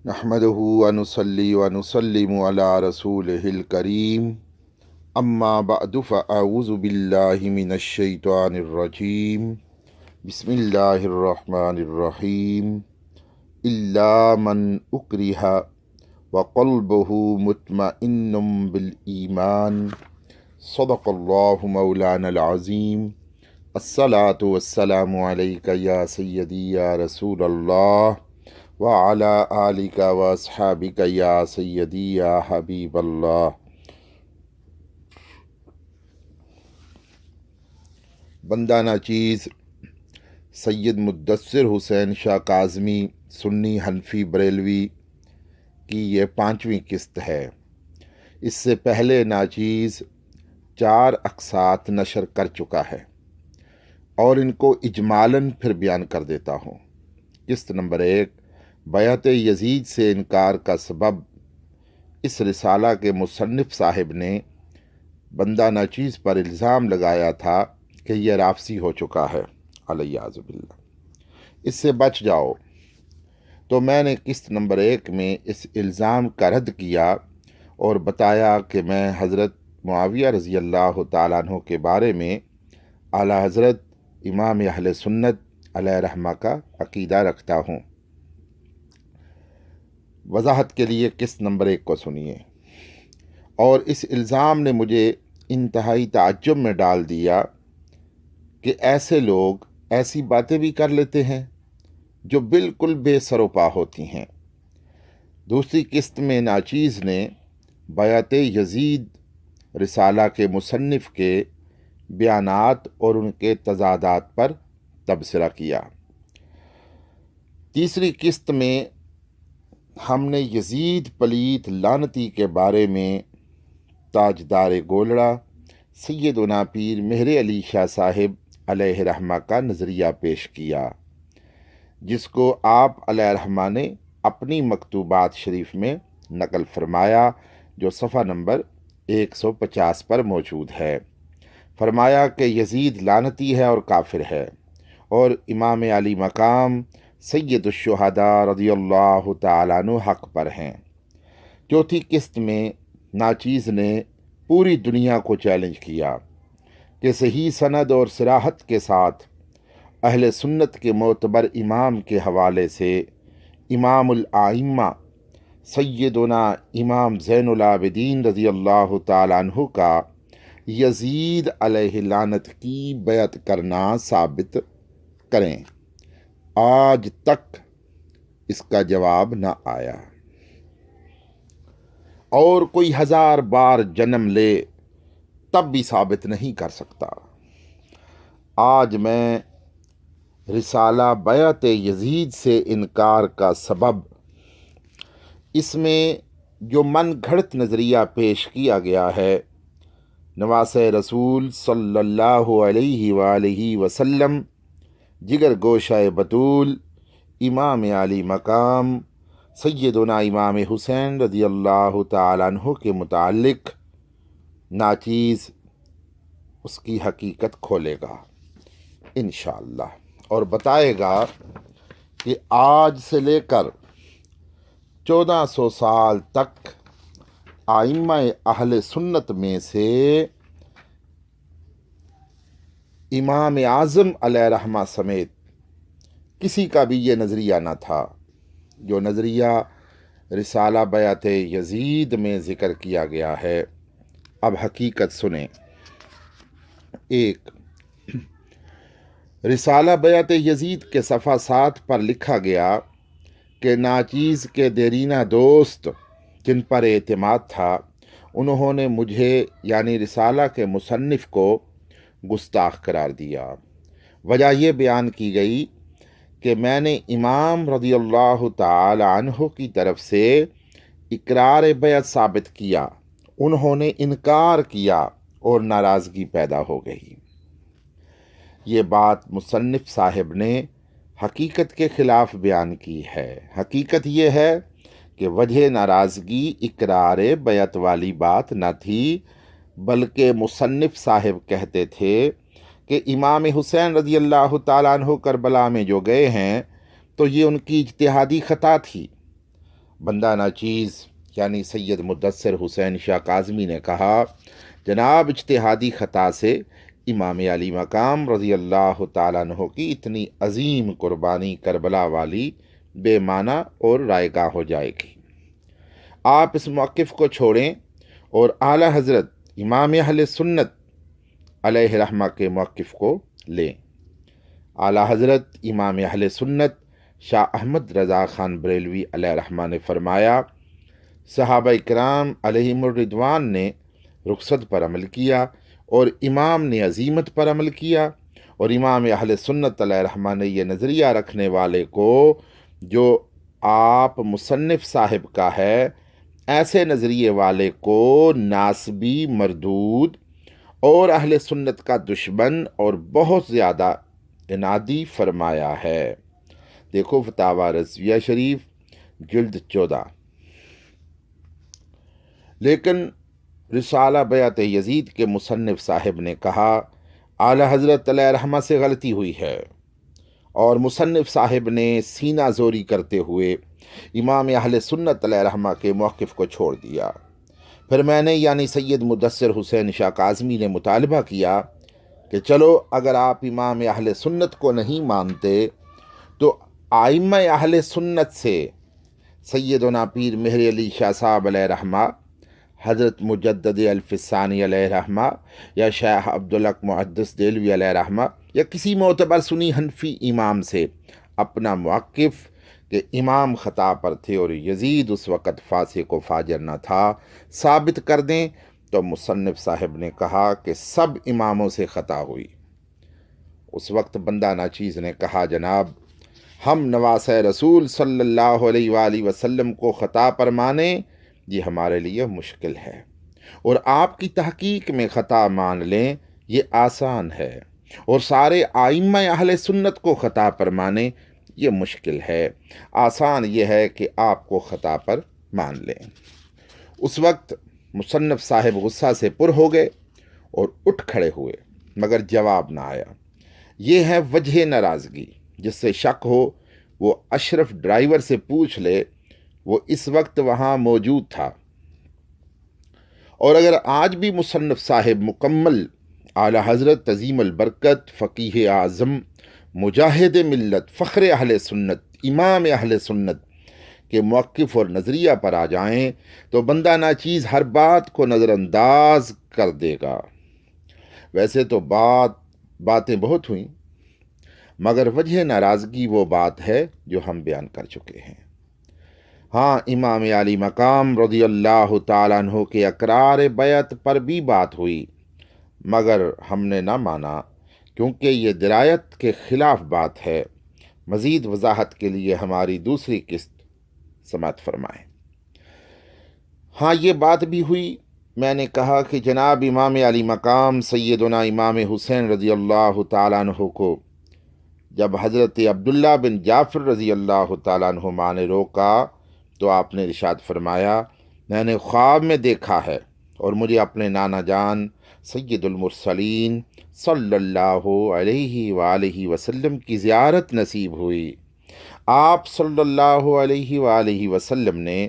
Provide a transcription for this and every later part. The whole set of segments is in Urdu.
نحمدہ و نصلی و نسلم علی رسولہ الکریم اما بعد فاعوذ باللہ من الشیطان الرجیم بسم اللہ الرحمن الرحیم الا من اکرہ وقلبہ مطمئن بالایمان صدق اللہ مولانا العظیم الصلاۃ والسلام علیک یا سیدی یا رسول اللہ وعلی آلک و اصحابک یا سیدی یا حبیب اللہ۔ بندہ ناچیز سید مدثر حسین شاہ کاظمی سنی حنفی بریلوی کی یہ 5ویں قسط ہے۔ اس سے پہلے ناچیز 4 اقساط نشر کر چکا ہے اور ان کو اجمالاً پھر بیان کر دیتا ہوں۔ قسط نمبر 1، بیعت یزید سے انکار کا سبب۔ اس رسالہ کے مصنف صاحب نے بندہ ناچیز پر الزام لگایا تھا کہ یہ رافضی ہو چکا ہے، علیہ باللہ، اس سے بچ جاؤ۔ تو میں نے قسط نمبر 1 میں اس الزام کا رد کیا اور بتایا کہ میں حضرت معاویہ رضی اللہ تعالیٰ عنہ کے بارے میں اعلیٰ حضرت امام اہل سنت علیہ رحمہ کا عقیدہ رکھتا ہوں۔ وضاحت کے لیے قسط نمبر 1 کو سنیے۔ اور اس الزام نے مجھے انتہائی تعجب میں ڈال دیا کہ ایسے لوگ ایسی باتیں بھی کر لیتے ہیں جو بالکل بے سر و پا ہوتی ہیں۔ دوسری قسط میں ناچیز نے بیعت یزید رسالہ کے مصنف کے بیانات اور ان کے تضادات پر تبصرہ کیا۔ تیسری قسط میں ہم نے یزید پلیت لعنتی کے بارے میں تاجدار گولڑا سیدنا پیر مہر علی شاہ صاحب علیہ رحمہ کا نظریہ پیش کیا، جس کو آپ علیہ رحمہ نے اپنی مکتوبات شریف میں نقل فرمایا، جو صفحہ نمبر 150 پر موجود ہے۔ فرمایا کہ یزید لعنتی ہے اور کافر ہے، اور امام علی مقام سید الشہداء رضی اللہ تعالیٰ عنہ حق پر ہیں۔ چوتھی قسط میں ناچیز نے پوری دنیا کو چیلنج کیا کہ صحیح سند اور صراحت کے ساتھ اہل سنت کے معتبر امام کے حوالے سے امام الائمہ سیدنا امام زین العابدین رضی اللہ تعالیٰ عنہ کا یزید علیہ لعنت کی بیعت کرنا ثابت کریں۔ آج تک اس کا جواب نہ آیا، اور کوئی 1000 بار جنم لے تب بھی ثابت نہیں کر سکتا۔ آج میں رسالہ بیعت یزید سے انکار کا سبب، اس میں جو من گھڑت نظریہ پیش کیا گیا ہے، نواسۂ رسول صلی اللہ علیہ وآلہ وسلم، جگر گوشہ بطول امام علی مقام سیدنا امام حسین رضی اللہ تعالیٰ عنہ کے متعلق ناچیز اس کی حقیقت کھولے گا انشاءاللہ، اور بتائے گا کہ آج سے لے کر 1400 سال تک ائمہ اہل سنت میں سے امام اعظم علیہ رحمہ سمیت کسی کا بھی یہ نظریہ نہ تھا جو نظریہ رسالہ بیعت یزید میں ذکر کیا گیا ہے۔ اب حقیقت سنیں۔ 1، رسالہ بیعت یزید کے صفحہ 7 پر لکھا گیا کہ ناچیز کے دیرینہ دوست جن پر اعتماد تھا، انہوں نے مجھے یعنی رسالہ کے مصنف کو گستاخ قرار دیا۔ وجہ یہ بیان کی گئی کہ میں نے امام رضی اللہ تعالی عنہ کی طرف سے اقرار بیعت ثابت کیا، انہوں نے انکار کیا اور ناراضگی پیدا ہو گئی۔ یہ بات مصنف صاحب نے حقیقت کے خلاف بیان کی ہے۔ حقیقت یہ ہے کہ وجہ ناراضگی اقرار بیعت والی بات نہ تھی، بلکہ مصنف صاحب کہتے تھے کہ امام حسین رضی اللہ تعالیٰ عنہ کربلا میں جو گئے ہیں تو یہ ان کی اجتہادی خطا تھی، بندہ ناچیز یعنی سید مدثر حسین شاہ کاظمی نے کہا، جناب اجتہادی خطا سے امام علی مقام رضی اللہ تعالیٰ عنہ کی اتنی عظیم قربانی کربلا والی بے معنی اور رائے گاہ ہو جائے گی۔ آپ اس موقف کو چھوڑیں اور اعلیٰ حضرت امام اہل سنت علیہ رحمہ کے موقف کو لیں۔ اعلیٰ حضرت امام اہل سنت شاہ احمد رضا خان بریلوی علیہ رحمہ نے فرمایا، صحابہ کرام علیہم الرضوان نے رخصت پر عمل کیا اور امام نے عزیمت پر عمل کیا، اور امام اہل سنت علیہ رحمہ نے یہ نظریہ رکھنے والے کو جو آپ مصنف صاحب کا ہے، ایسے نظریے والے کو ناسبی، مردود اور اہل سنت کا دشمن اور بہت زیادہ عنادی فرمایا ہے۔ دیکھو فتاوی رضویہ شریف جلد 14۔ لیکن رسالہ بیعت یزید کے مصنف صاحب نے کہا، اعلیٰ حضرت علیہ رحمہ سے غلطی ہوئی ہے، اور مصنف صاحب نے سینہ زوری کرتے ہوئے امام اہل سنت علیہ رحمہ کے موقف کو چھوڑ دیا۔ پھر میں نے یعنی سید مدثر حسین شاہ کاظمی نے مطالبہ کیا کہ چلو اگر آپ امام اہل سنت کو نہیں مانتے تو ائمہ اہل سنت سے سیدنا پیر مہر علی شاہ صاحب علیہ رحمہ، حضرت مجدد الفسانی علیہ رحمہ، یا شیخ عبدالحق محدث دہلوی علیہ رحمہ، یا کسی معتبر سنی حنفی امام سے اپنا موقف کہ امام خطا پر تھے اور یزید اس وقت فاسق و فاجر نہ تھا ثابت کر دیں، تو مصنف صاحب نے کہا کہ سب اماموں سے خطا ہوئی۔ اس وقت بندہ ناچیز نے کہا، جناب ہم نواسۂ رسول صلی اللہ علیہ وآلہ وسلم کو خطا پر مانیں، یہ ہمارے لیے مشکل ہے، اور آپ کی تحقیق میں خطا مان لیں یہ آسان ہے، اور سارے ائمہ اہل سنت کو خطا پر مانیں یہ مشکل ہے، آسان یہ ہے کہ آپ کو خطا پر مان لیں۔ اس وقت مصنف صاحب غصہ سے پر ہو گئے اور اٹھ کھڑے ہوئے، مگر جواب نہ آیا۔ یہ ہے وجہ ناراضگی۔ جس سے شک ہو وہ اشرف ڈرائیور سے پوچھ لے، وہ اس وقت وہاں موجود تھا۔ اور اگر آج بھی مصنف صاحب مکمل اعلیٰ حضرت عظیم البرکت فقیہ اعظم مجاہد ملت فخر اہل سنت امام اہل سنت کے موقف اور نظریہ پر آ جائیں تو بندہ ناچیز ہر بات کو نظر انداز کر دے گا۔ ویسے تو باتیں بہت ہوئیں، مگر وجہ ناراضگی وہ بات ہے جو ہم بیان کر چکے ہیں۔ ہاں، امام علی مقام رضی اللہ تعالیٰ عنہ کے اقرار بیعت پر بھی بات ہوئی، مگر ہم نے نہ مانا کیونکہ یہ درایت کے خلاف بات ہے۔ مزید وضاحت کے لیے ہماری دوسری قسط سماعت فرمائیں۔ ہاں، یہ بات بھی ہوئی، میں نے کہا کہ جناب امام علی مقام سیدنا امام حسین رضی اللہ تعالیٰ عنہ کو جب حضرت عبداللہ بن جعفر رضی اللہ تعالیٰ عنہما نے روکا تو آپ نے ارشاد فرمایا، میں نے خواب میں دیکھا ہے اور مجھے اپنے نانا جان سید المرسلین صلی اللہ علیہ وآلہ وسلم کی زیارت نصیب ہوئی۔ آپ صلی اللہ علیہ وآلہ وسلم نے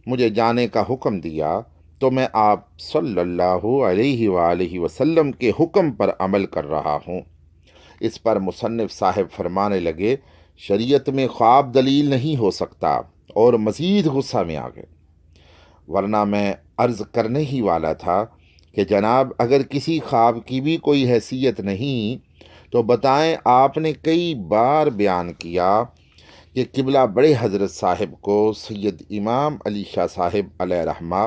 مجھے جانے کا حکم دیا تو میں آپ صلی اللہ علیہ وآلہ وسلم کے حکم پر عمل کر رہا ہوں۔ اس پر مصنف صاحب فرمانے لگے، شریعت میں خواب دلیل نہیں ہو سکتا، اور مزید غصہ میں آ گئے، ورنہ میں عرض کرنے ہی والا تھا کہ جناب اگر کسی خواب کی بھی کوئی حیثیت نہیں تو بتائیں۔ آپ نے کئی بار بیان کیا کہ قبلہ بڑے حضرت صاحب کو سید امام علی شاہ صاحب علیہ رحمہ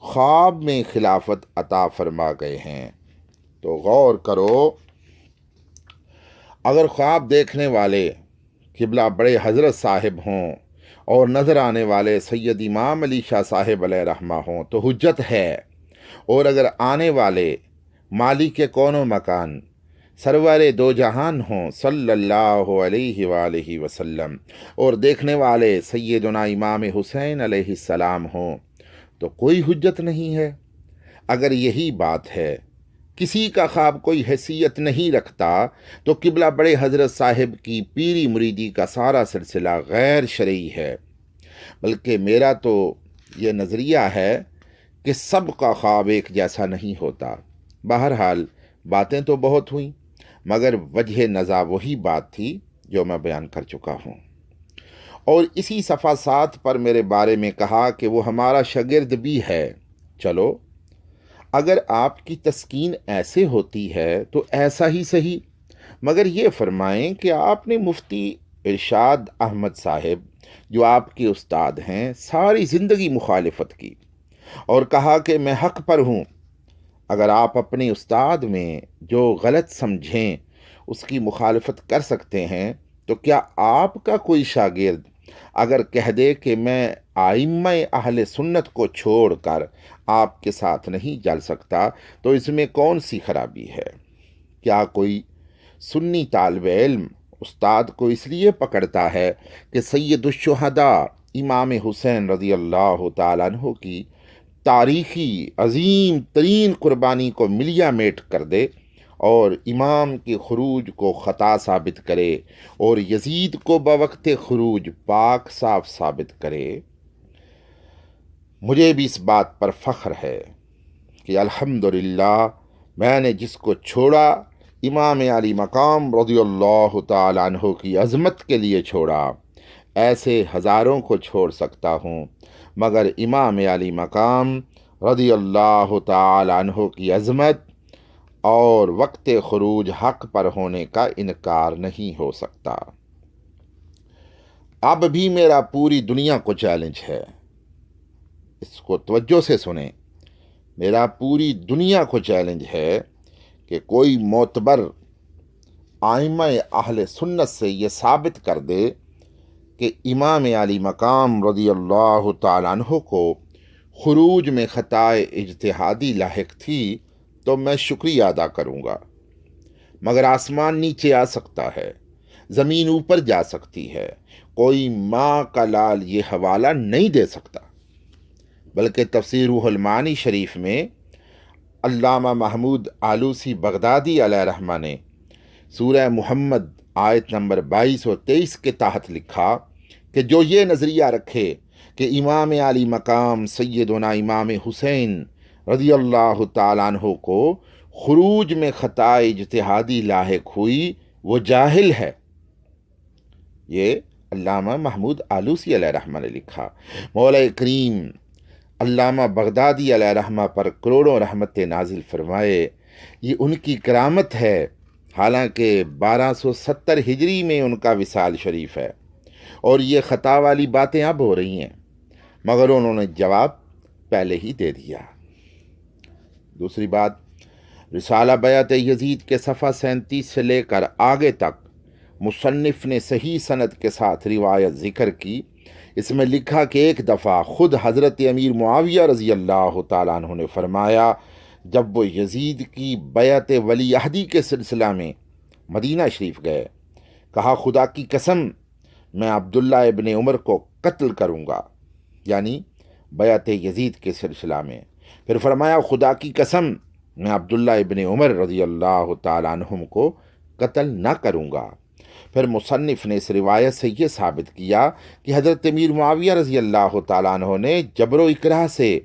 خواب میں خلافت عطا فرما گئے ہیں۔ تو غور کرو، اگر خواب دیکھنے والے قبلہ بڑے حضرت صاحب ہوں اور نظر آنے والے سید امام علی شاہ صاحب علیہ رحمہ ہوں تو حجت ہے، اور اگر آنے والے مالک کون و مکان سرور دو جہان ہوں صلی اللہ علیہ وآلہ وسلم، اور دیکھنے والے سیدنا امام حسین علیہ السلام ہوں تو کوئی حجت نہیں ہے۔ اگر یہی بات ہے، کسی کا خواب کوئی حیثیت نہیں رکھتا، تو قبلہ بڑے حضرت صاحب کی پیری مریدی کا سارا سلسلہ غیر شرعی ہے۔ بلکہ میرا تو یہ نظریہ ہے کہ سب کا خواب ایک جیسا نہیں ہوتا۔ بہرحال باتیں تو بہت ہوئیں، مگر وجہ نزا وہی بات تھی جو میں بیان کر چکا ہوں۔ اور اسی صفحہ 7 پر میرے بارے میں کہا کہ وہ ہمارا شاگرد بھی ہے۔ چلو، اگر آپ کی تسکین ایسے ہوتی ہے تو ایسا ہی صحیح، مگر یہ فرمائیں کہ آپ نے مفتی ارشاد احمد صاحب جو آپ کے استاد ہیں ساری زندگی مخالفت کی اور کہا کہ میں حق پر ہوں۔ اگر آپ اپنے استاد میں جو غلط سمجھیں اس کی مخالفت کر سکتے ہیں تو کیا آپ کا کوئی شاگرد اگر کہہ دے کہ میں ائمہ اہل سنت کو چھوڑ کر آپ کے ساتھ نہیں چل سکتا تو اس میں کون سی خرابی ہے؟ کیا کوئی سنی طالب علم استاد کو اس لیے پکڑتا ہے کہ سید الشہداء امام حسین رضی اللہ تعالیٰ عنہ کی تاریخی عظیم ترین قربانی کو ملیا میٹ کر دے اور امام کے خروج کو خطا ثابت کرے اور یزید کو بوقت خروج پاک صاف ثابت کرے؟ مجھے بھی اس بات پر فخر ہے کہ الحمدللہ میں نے جس کو چھوڑا امام علی مقام رضی اللہ تعالیٰ عنہ کی عظمت کے لیے چھوڑا۔ ایسے ہزاروں کو چھوڑ سکتا ہوں، مگر امام علی مقام رضی اللہ تعالیٰ عنہ کی عظمت اور وقت خروج حق پر ہونے کا انکار نہیں ہو سکتا۔ اب بھی میرا پوری دنیا کو چیلنج ہے، اس کو توجہ سے سنیں۔ میرا پوری دنیا کو چیلنج ہے کہ کوئی معتبر ائمہ اہل سنت سے یہ ثابت کر دے کہ امام علی مقام رضی اللہ تعالیٰ عنہ کو خروج میں خطائے اجتہادی لاحق تھی تو میں شکریہ ادا کروں گا، مگر آسمان نیچے آ سکتا ہے، زمین اوپر جا سکتی ہے، کوئی ماں کا لال یہ حوالہ نہیں دے سکتا۔ بلکہ تفسیر روح المعانی شریف میں علامہ محمود آلوسی بغدادی علیہ رحمہ نے سورہ محمد آیت نمبر 22 اور 23 کے تحت لکھا کہ جو یہ نظریہ رکھے کہ امام علی مقام سیدنا امام حسین رضی اللہ تعالیٰ عنہ کو خروج میں خطا اجتہادی لاحق ہوئی وہ جاہل ہے۔ یہ علامہ محمود آلوسی علیہ رحمہ نے لکھا۔ مولا کریم علامہ بغدادی علیہ رحمہ پر کروڑوں رحمت نازل فرمائے، یہ ان کی کرامت ہے، حالانکہ 1270 ہجری میں ان کا وصال شریف ہے اور یہ خطا والی باتیں اب ہو رہی ہیں، مگر انہوں نے جواب پہلے ہی دے دیا۔ دوسری بات، رسالہ بیعت یزید کے صفحہ 37 سے لے کر آگے تک مصنف نے صحیح سند کے ساتھ روایت ذکر کی۔ اس میں لکھا کہ ایک دفعہ خود حضرت امیر معاویہ رضی اللہ تعالیٰ عنہ نے فرمایا جب وہ یزید کی بیعت ولی عہدی کے سلسلہ میں مدینہ شریف گئے، کہا خدا کی قسم میں عبداللہ ابن عمر کو قتل کروں گا، یعنی بیعت یزید کے سلسلہ میں۔ پھر فرمایا خدا کی قسم میں عبداللہ ابن عمر رضی اللہ تعالیٰ عنہم کو قتل نہ کروں گا۔ پھر مصنف نے اس روایت سے یہ ثابت کیا کہ حضرت امیر معاویہ رضی اللہ تعالیٰ عنہ نے جبر و اکراہ سے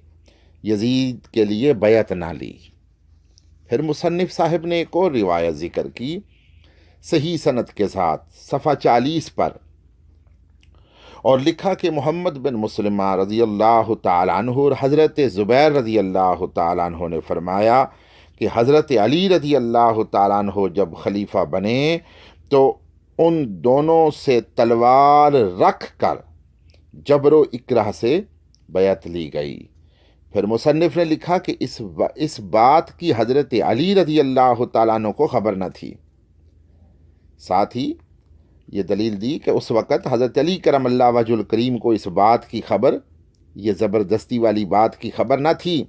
یزید کے لیے بیعت نہ لی۔ پھر مصنف صاحب نے ایک اور روایت ذکر کی صحیح سند کے ساتھ صفحہ 40 پر، اور لکھا کہ محمد بن مسلمہ رضی اللہ تعالیٰ عنہ اور حضرت زبیر رضی اللہ تعالیٰ عنہ نے فرمایا کہ حضرت علی رضی اللہ تعالیٰ عنہ جب خلیفہ بنے تو ان دونوں سے تلوار رکھ کر جبر و اکراہ سے بیعت لی گئی۔ پھر مصنف نے لکھا کہ اس بات کی حضرت علی رضی اللہ تعالیٰ عنہ کو خبر نہ تھی۔ ساتھ ہی یہ دلیل دی کہ اس وقت حضرت علی کرم اللہ وجہ الکریم کو اس بات کی خبر، یہ زبردستی والی بات کی خبر نہ تھی،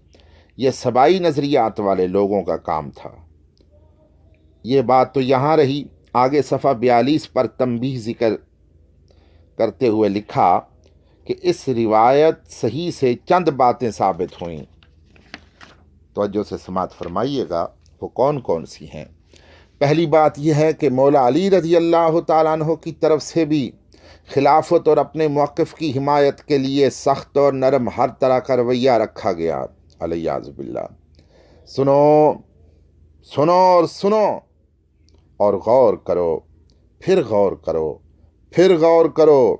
یہ سبائی نظریات والے لوگوں کا کام تھا۔ یہ بات تو یہاں رہی، آگے صفحہ 42 پر تنبیہ ذکر کرتے ہوئے لکھا کہ اس روایت صحیح سے چند باتیں ثابت ہوئیں، توجہ سے سماعت فرمائیے گا، وہ کون کون سی ہیں۔ پہلی بات یہ ہے کہ مولا علی رضی اللہ تعالیٰ عنہ کی طرف سے بھی خلافت اور اپنے موقف کی حمایت کے لیے سخت اور نرم ہر طرح کا رویہ رکھا گیا، الیاذ باللہ۔ سنو سنو اور سنو اور غور کرو، پھر غور کرو، پھر غور کرو۔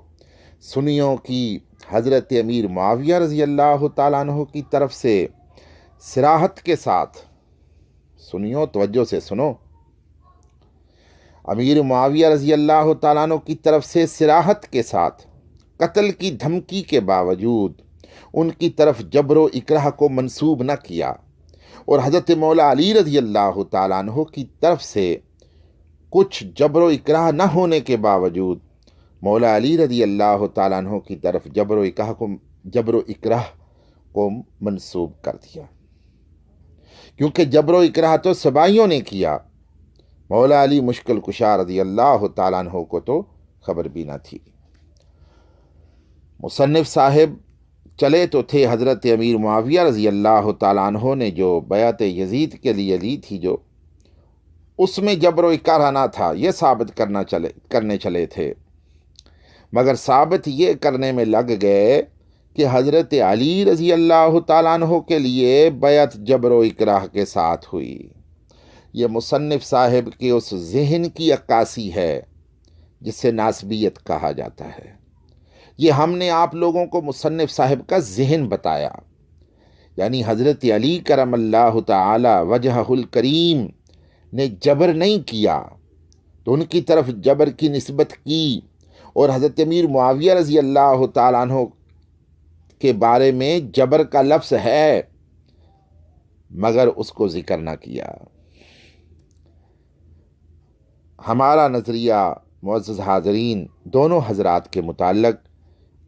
سنیوں کی حضرت امیر معاویہ رضی اللہ تعالیٰ عنہ کی طرف سے صراحت کے ساتھ، سنیوں توجہ سے سنو، امیر معاویہ رضی اللہ تعالیٰ عنہ کی طرف سے صراحت کے ساتھ قتل کی دھمکی کے باوجود ان کی طرف جبر و اکراہ کو منسوب نہ کیا، اور حضرت مولا علی رضی اللہ تعالیٰ عنہ کی طرف سے کچھ جبر و اکراہ نہ ہونے کے باوجود مولا علی رضی اللہ تعالیٰ عنہ کی طرف جبر و اکراہ کو منسوب کر دیا، کیونکہ جبر و اکراہ تو سبائیوں نے کیا، مولا علی مشکل کشا رضی اللہ تعالیٰ عنہ کو تو خبر بھی نہ تھی۔ مصنف صاحب چلے تو تھے حضرت امیر معاویہ رضی اللہ تعالیٰ عنہ نے جو بیعت یزید کے لیے لی تھی، جو اس میں جبر و اکراہ نہ تھا، یہ ثابت کرنے چلے تھے، مگر ثابت یہ کرنے میں لگ گئے کہ حضرت علی رضی اللہ تعالیٰ عنہ کے لیے بیعت جبر و اکراہ کے ساتھ ہوئی۔ یہ مصنف صاحب کے اس ذہن کی عکاسی ہے جس سے ناسبیت کہا جاتا ہے۔ یہ ہم نے آپ لوگوں کو مصنف صاحب کا ذہن بتایا، یعنی حضرت علی کرم اللہ تعالی وجہہ الکریم نے جبر نہیں کیا تو ان کی طرف جبر کی نسبت کی، اور حضرت امیر معاویہ رضی اللہ تعالیٰ عنہ کے بارے میں جبر کا لفظ ہے مگر اس کو ذکر نہ کیا۔ ہمارا نظریہ معزز حاضرین دونوں حضرات کے متعلق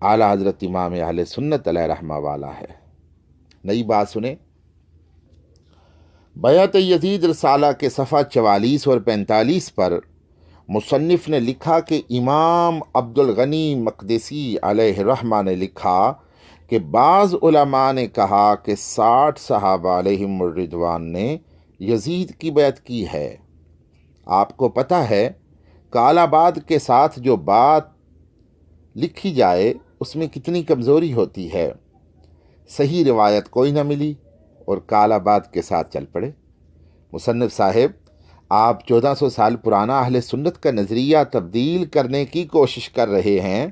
اعلیٰ حضرت امام اہل سنت علیہ رحمہ والا ہے۔ نئی بات سنیں، بیعت یزید رسالہ کے صفحہ 44 اور 45 پر مصنف نے لکھا کہ امام عبدالغنی مقدسی علیہ الرحمہ نے لکھا کہ بعض علماء نے کہا کہ 60 صحابہ علیہم الرضوان نے یزید کی بیعت کی ہے۔ آپ کو پتہ ہے کال آباد کے ساتھ جو بات لکھی جائے اس میں کتنی کمزوری ہوتی ہے۔ صحیح روایت کوئی نہ ملی اور کال آباد کے ساتھ چل پڑے۔ مصنف صاحب آپ 1400 سال پرانا اہل سنت کا نظریہ تبدیل کرنے کی کوشش کر رہے ہیں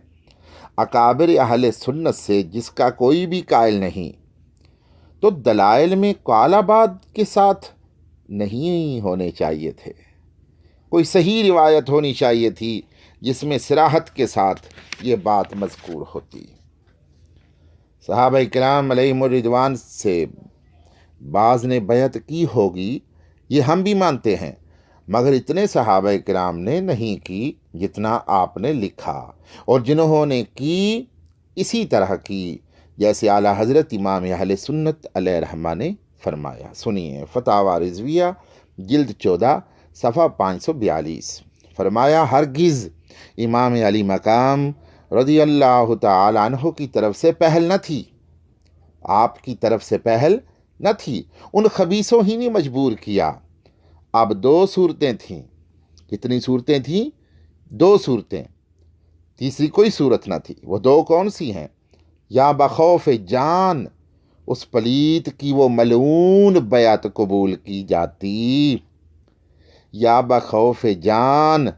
اکابر اہل سنت سے، جس کا کوئی بھی قائل نہیں، تو دلائل میں کال آباد کے ساتھ نہیں ہونے چاہیے تھے، کوئی صحیح روایت ہونی چاہیے تھی جس میں صراحت کے ساتھ یہ بات مذکور ہوتی۔ صحابہ کرام علیہم الرضوان سے بعض نے بیعت کی ہوگی، یہ ہم بھی مانتے ہیں، مگر اتنے صحابہ کرام نے نہیں کی جتنا آپ نے لکھا، اور جنہوں نے کی اسی طرح کی جیسے اعلیٰ حضرت امام اہل سنت علیہ رحمہ نے فرمایا۔ سنیے فتاوی رضویہ جلد 14 صفحہ 542، فرمایا ہرگز امام علی مقام رضی اللہ تعالی عنہ کی طرف سے پہل نہ تھی، آپ کی طرف سے پہل نہ تھی، ان خبیثوں ہی نے مجبور کیا۔ اب 2 صورتیں تھیں، کتنی صورتیں تھیں؟ 2 صورتیں، تیسری کوئی صورت نہ تھی۔ وہ 2 کون سی ہیں؟ یا بخوف جان اس پلیت کی وہ ملعون بیعت قبول کی جاتی، یا بخوف جان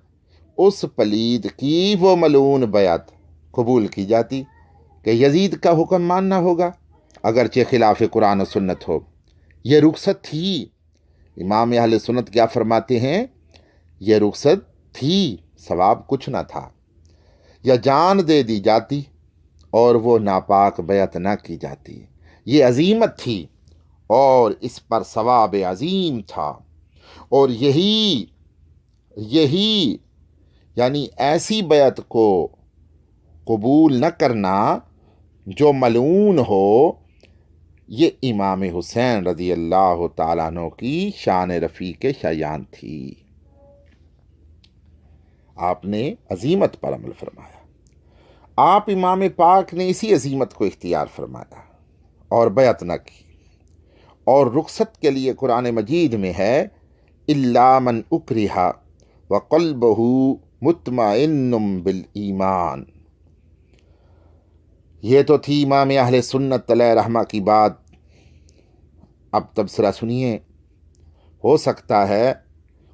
اس پلید کی وہ ملعون بیعت قبول کی جاتی کہ یزید کا حکم ماننا ہوگا اگرچہ خلاف قرآن و سنت ہو۔ یہ رخصت تھی۔ امام اہل سنت کیا فرماتے ہیں؟ یہ رخصت تھی، ثواب کچھ نہ تھا، یا جان دے دی جاتی اور وہ ناپاک بیعت نہ کی جاتی۔ یہ عظیمت تھی اور اس پر ثواب عظیم تھا، اور یہی یعنی ایسی بیعت کو قبول نہ کرنا جو ملعون ہو، یہ امام حسین رضی اللہ تعالیٰ عنہ کی شان رفیع شایان تھی۔ آپ نے عظیمت پر عمل فرمایا، آپ امام پاک نے اسی عظیمت کو اختیار فرمایا اور بیعت نہ کی، اور رخصت کے لیے قرآن مجید میں ہے الا من اکرہ وقلبہ مطمئن بالایمان، یہ تو تھی امام اہل سنت علیہ رحمہ کی بات. اب تبصرہ سنیے. ہو سکتا ہے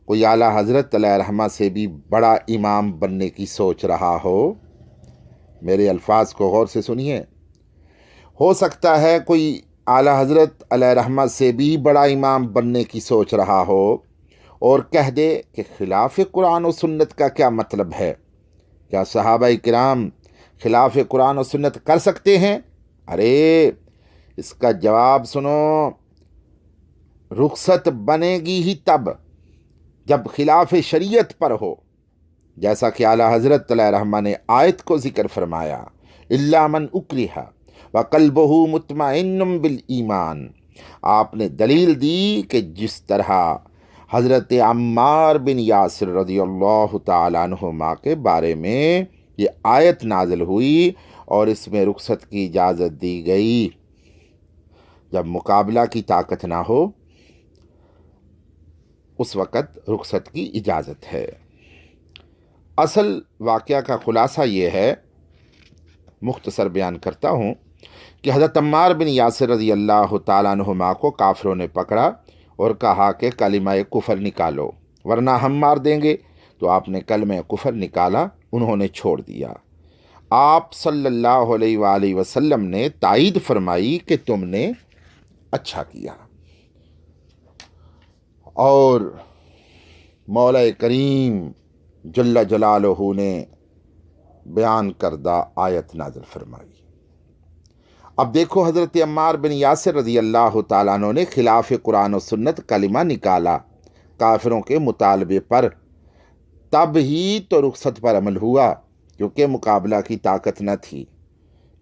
کوئی اعلیٰ حضرت علیہ رحمہ سے بھی بڑا امام بننے کی سوچ رہا ہو. میرے الفاظ کو غور سے سنیے. ہو سکتا ہے کوئی اعلیٰ حضرت علیہ رحمہ سے بھی بڑا امام بننے کی سوچ رہا ہو اور کہہ دے کہ خلاف قرآن و سنت کا کیا مطلب ہے؟ کیا صحابہ کرام خلاف قرآن و سنت کر سکتے ہیں؟ ارے اس کا جواب سنو. رخصت بنے گی ہی تب جب خلاف شریعت پر ہو، جیسا کہ اعلیٰ حضرت علیہ رحمہ نے آیت کو ذکر فرمایا، الا من اکرہ وقلبہ مطمئن بالایمان. آپ نے دلیل دی کہ جس طرح حضرت عمار بن یاسر رضی اللہ تعالیٰ عنہما کے بارے میں یہ آیت نازل ہوئی اور اس میں رخصت کی اجازت دی گئی. جب مقابلہ کی طاقت نہ ہو اس وقت رخصت کی اجازت ہے. اصل واقعہ کا خلاصہ یہ ہے، مختصر بیان کرتا ہوں، کہ حضرت عمار بن یاسر رضی اللہ تعالیٰ عنہما کو کافروں نے پکڑا اور کہا کہ کلمہ کفر نکالو ورنہ ہم مار دیں گے. تو آپ نے کلمہ کفر نکالا، انہوں نے چھوڑ دیا. آپ صلی اللہ علیہ وآلہ وسلم نے تائید فرمائی کہ تم نے اچھا کیا. اور مولا کریم جل جلالہ نے بیان کردہ آیت نازل فرمائی. اب دیکھو، حضرت عمار بن یاسر رضی اللہ تعالیٰ عنہ نے خلاف قرآن و سنت کلمہ نکالا کافروں کے مطالبے پر، تب ہی تو رخصت پر عمل ہوا کیونکہ مقابلہ کی طاقت نہ تھی.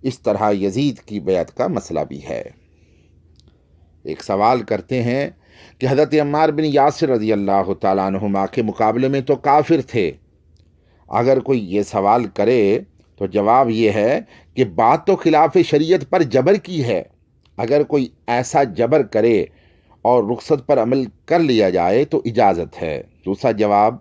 اس طرح یزید کی بیعت کا مسئلہ بھی ہے. ایک سوال کرتے ہیں کہ حضرت عمار بن یاسر رضی اللہ تعالیٰ عنہما کے مقابلے میں تو کافر تھے. اگر کوئی یہ سوال کرے تو جواب یہ ہے کہ بات تو خلاف شریعت پر جبر کی ہے. اگر کوئی ایسا جبر کرے اور رخصت پر عمل کر لیا جائے تو اجازت ہے. دوسرا جواب،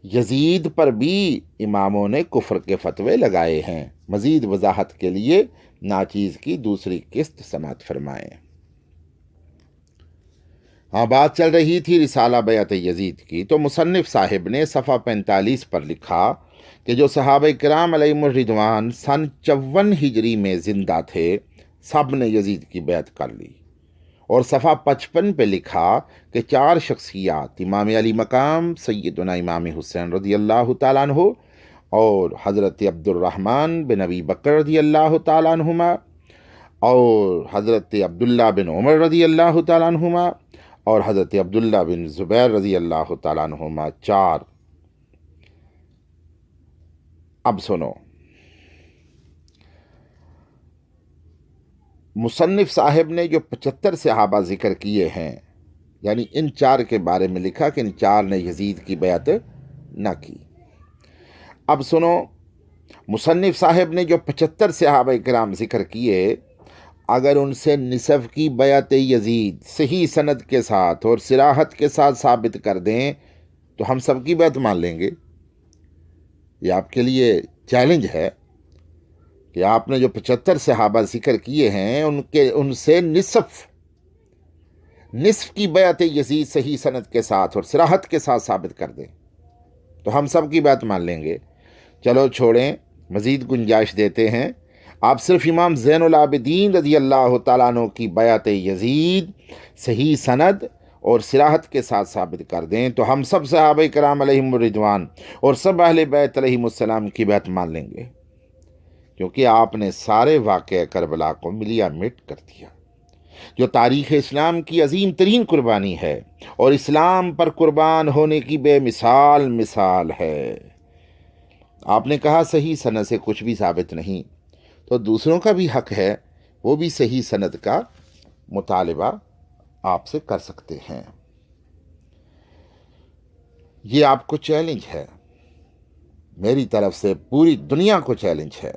یزید پر بھی اماموں نے کفر کے فتوے لگائے ہیں. مزید وضاحت کے لیے ناچیز کی دوسری قسط سماعت فرمائیں. ہاں، بات چل رہی تھی رسالہ بیعت یزید کی، تو مصنف صاحب نے صفحہ 45 پر لکھا کہ جو صحابہ کرام علیہم الرضوان سن 54 ہجری میں زندہ تھے سب نے یزید کی بیعت کر لی. اور صفحہ 55 پہ لکھا کہ 4 شخصیات، امام علی مقام سیدنا امام حسین رضی اللہ تعالیٰ عنہ اور حضرت عبد الرحمن بن ابی بکر رضی اللہ تعالیٰ عنہما اور حضرت عبداللہ بن عمر رضی اللہ تعالیٰ عنہما اور حضرت عبداللہ بن زبیر رضی اللہ تعالیٰ عنہما 4. اب سنو، مصنف صاحب نے جو 75 صحابہ ذکر کیے ہیں، یعنی ان 4 کے بارے میں لکھا کہ ان 4 نے یزید کی بیعت نہ کی. اب سنو، مصنف صاحب نے جو 75 صحابہ کرام ذکر کیے، اگر ان سے نصف کی بیعت یزید صحیح سند کے ساتھ اور صراحت کے ساتھ ثابت کر دیں تو ہم سب کی بیعت مان لیں گے. یہ آپ کے لیے چیلنج ہے کہ آپ نے جو 75 صحابہ ذکر کیے ہیں ان سے نصف کی بیعت یزید صحیح سند کے ساتھ اور صراحت کے ساتھ ثابت کر دیں تو ہم سب کی بیعت مان لیں گے. چلو چھوڑیں، مزید گنجائش دیتے ہیں. آپ صرف امام زین العابدین رضی اللہ تعالیٰ عنہ کی بیعت یزید صحیح سند اور صراحت کے ساتھ ثابت کر دیں تو ہم سب صحابہ کرام علیہم الرضوان اور سب اہل بیت علیہم السلام کی بیعت مان لیں گے، کیونکہ آپ نے سارے واقعہ کربلا کو ملیا مٹ کر دیا، جو تاریخ اسلام کی عظیم ترین قربانی ہے اور اسلام پر قربان ہونے کی بے مثال ہے. آپ نے کہا صحیح سند سے کچھ بھی ثابت نہیں، تو دوسروں کا بھی حق ہے، وہ بھی صحیح سند کا مطالبہ آپ سے کر سکتے ہیں. یہ آپ کو چیلنج ہے، میری طرف سے پوری دنیا کو چیلنج ہے.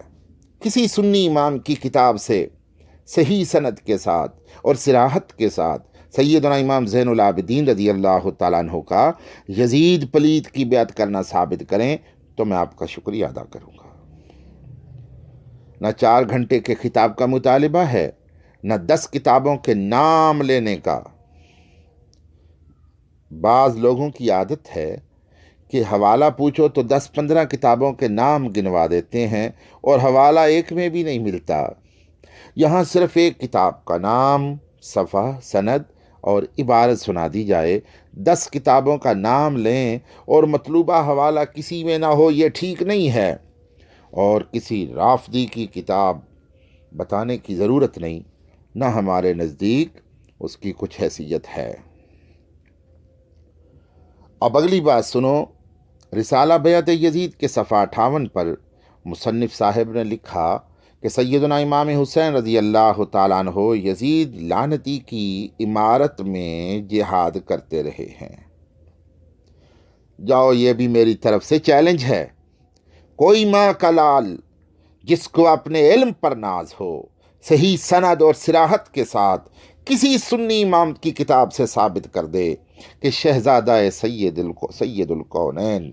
کسی سنی امام کی کتاب سے صحیح سند کے ساتھ اور صراحت کے ساتھ سیدنا امام زین العابدین رضی اللہ تعالیٰ عنہ کا یزید پلید کی بیعت کرنا ثابت کریں تو میں آپ کا شکریہ ادا کروں گا. نہ 4 گھنٹے کے خطاب کا مطالبہ ہے، نہ 10 کتابوں کے نام لینے کا۔ بعض لوگوں کی عادت ہے کہ حوالہ پوچھو تو 10-15 کتابوں کے نام گنوا دیتے ہیں اور حوالہ ایک میں بھی نہیں ملتا۔ یہاں صرف ایک کتاب کا نام، صفحہ، سند اور عبارت سنا دی جائے، 10 کتابوں کا نام لیں اور مطلوبہ حوالہ کسی میں نہ ہو، یہ ٹھیک نہیں ہے، اور کسی رافضی کی کتاب بتانے کی ضرورت نہیں، نہ ہمارے نزدیک اس کی کچھ حیثیت ہے۔ اب اگلی بات سنو۔ رسالہ بیعت یزید کے صفحہ 58 پر مصنف صاحب نے لکھا کہ سیدنا امام حسین رضی اللہ تعالیٰ عنہ یزید لعنتی کی امارت میں جہاد کرتے رہے ہیں۔ جاؤ، یہ بھی میری طرف سے چیلنج ہے۔ کوئی ماں کا لال جس کو اپنے علم پر ناز ہو، صحیح سند اور صراحت کے ساتھ کسی سنی امام کی کتاب سے ثابت کر دے کہ شہزادہ سید الکونین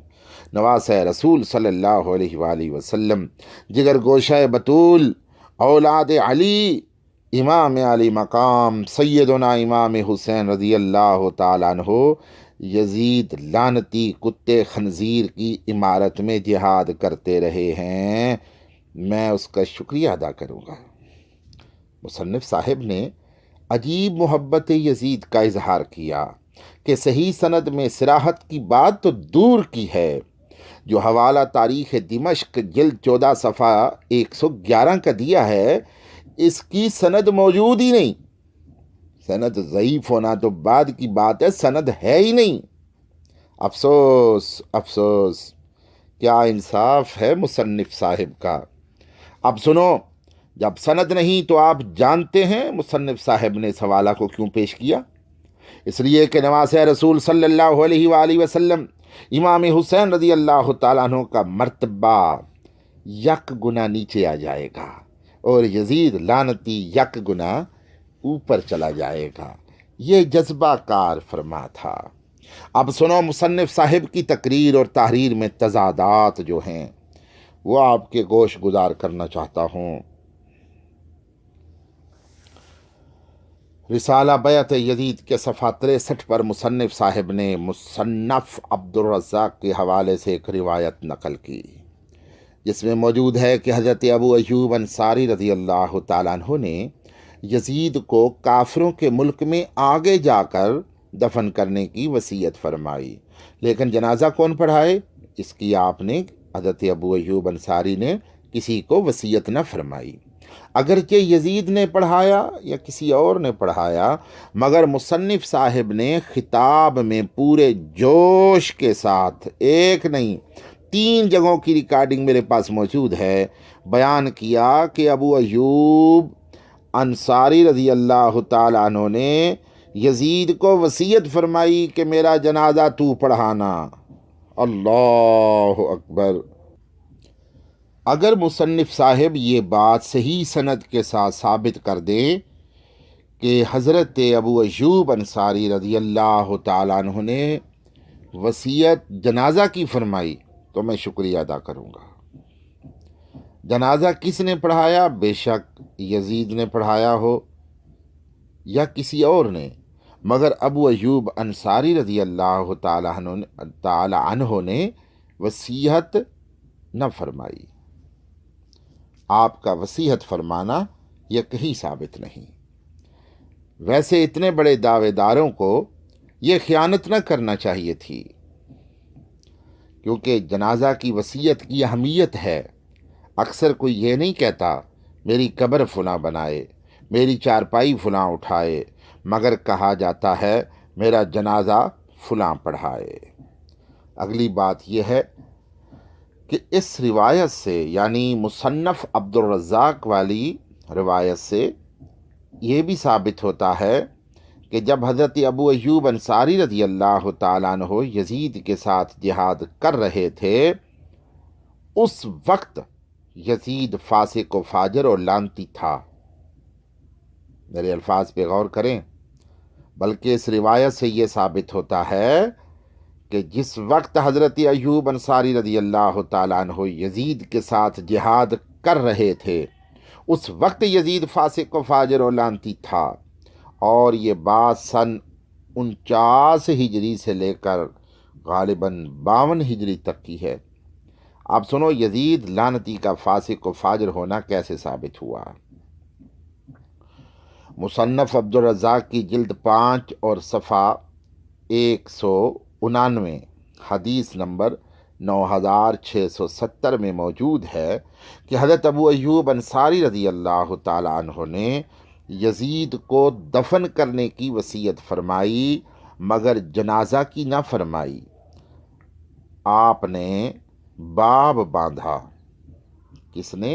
نواسہ رسول صلی اللہ علیہ وآلہ وسلم، جگر گوشہ بطول، اولاد علی، امام علی مقام سیدنا امام حسین رضی اللہ تعالیٰ عنہ یزید لعنتی کتے خنزیر کی عمارت میں جہاد کرتے رہے ہیں، میں اس کا شکریہ ادا کروں گا۔ مصنف صاحب نے عجیب محبت یزید کا اظہار کیا کہ صحیح سند میں صراحت کی بات تو دور کی ہے، جو حوالہ تاریخ دمشق جلد 14 صفحہ 111 کا دیا ہے، اس کی سند موجود ہی نہیں۔ سند ضعیف ہونا تو بعد کی بات ہے، سند ہے ہی نہیں۔ افسوس افسوس، کیا انصاف ہے مصنف صاحب کا۔ اب سنو، جب سند نہیں تو آپ جانتے ہیں مصنف صاحب نے اس حوالہ کو کیوں پیش کیا؟ اس لیے کہ نواسہ رسول صلی اللہ علیہ وآلہ وسلم امام حسین رضی اللہ تعالیٰ عنہ کا مرتبہ یک گنا نیچے آ جائے گا اور یزید لعنتی یک گنا اوپر چلا جائے گا۔ یہ جذبہ کار فرما تھا۔ اب سنو، مصنف صاحب کی تقریر اور تحریر میں تضادات جو ہیں وہ آپ کے گوش گزار کرنا چاہتا ہوں۔ رسالہ بیعت یزید کے صفحہ 63 پر مصنف صاحب نے مصنف عبد الرزاق کے حوالے سے ایک روایت نقل کی، جس میں موجود ہے کہ حضرت ابو ایوب انصاری رضی اللہ تعالیٰ عنہ نے یزید کو کافروں کے ملک میں آگے جا کر دفن کرنے کی وصیت فرمائی، لیکن جنازہ کون پڑھائے، اس کی آپ نے، حضرت ابو ایوب انصاری نے، کسی کو وصیت نہ فرمائی۔ اگرچہ یزید نے پڑھایا یا کسی اور نے پڑھایا، مگر مصنف صاحب نے خطاب میں پورے جوش کے ساتھ، ایک نہیں 3 جگہوں کی ریکارڈنگ میرے پاس موجود ہے، بیان کیا کہ ابو ایوب انصاری رضی اللہ تعالیٰ عنہ نے یزید کو وصیت فرمائی کہ میرا جنازہ تو پڑھانا۔ اللہ اکبر! اگر مصنف صاحب یہ بات صحیح سند کے ساتھ ثابت کر دیں کہ حضرت ابو ایوب انصاری رضی اللہ تعالیٰ عنہ نے وصیت جنازہ کی فرمائی تو میں شکریہ ادا کروں گا۔ جنازہ کس نے پڑھایا؟ بے شک یزید نے پڑھایا ہو یا کسی اور نے، مگر ابو ایوب انصاری رضی اللہ تعالیٰ عنہ نے وصیت نہ فرمائی۔ آپ کا وصیت فرمانا یہ کہیں ثابت نہیں۔ ویسے اتنے بڑے دعوے داروں کو یہ خیانت نہ کرنا چاہیے تھی، کیونکہ جنازہ کی وصیت کی اہمیت ہے۔ اکثر کوئی یہ نہیں کہتا میری قبر فلاں بنائے، میری چارپائی فلاں اٹھائے، مگر کہا جاتا ہے میرا جنازہ فلاں پڑھائے۔ اگلی بات یہ ہے کہ اس روایت سے، یعنی مصنف عبد الرزاق والی روایت سے، یہ بھی ثابت ہوتا ہے کہ جب حضرت ابو ایوب انصاری رضی اللہ تعالیٰ عنہ یزید کے ساتھ جہاد کر رہے تھے، اس وقت یزید فاسق و فاجر اور لعنتی تھا۔ میرے الفاظ پہ غور کریں، بلکہ اس روایت سے یہ ثابت ہوتا ہے کہ جس وقت حضرت ایوب انصاری رضی اللہ تعالیٰ عنہ یزید کے ساتھ جہاد کر رہے تھے، اس وقت یزید فاسق و فاجر و لعنتی تھا، اور یہ بات سن 49 ہجری سے لے کر غالباً 52 ہجری تک کی ہے۔ اب سنو یزید لعنتی کا فاسق و فاجر ہونا کیسے ثابت ہوا۔ مصنف عبدالرزاق کی جلد 5 اور صفحہ 199 حدیث نمبر 9670 میں موجود ہے کہ حضرت ابو ایوب انصاری رضی اللہ تعالیٰ عنہ نے یزید کو دفن کرنے کی وصیت فرمائی مگر جنازہ کی نہ فرمائی۔ آپ نے باب باندھا، کس نے؟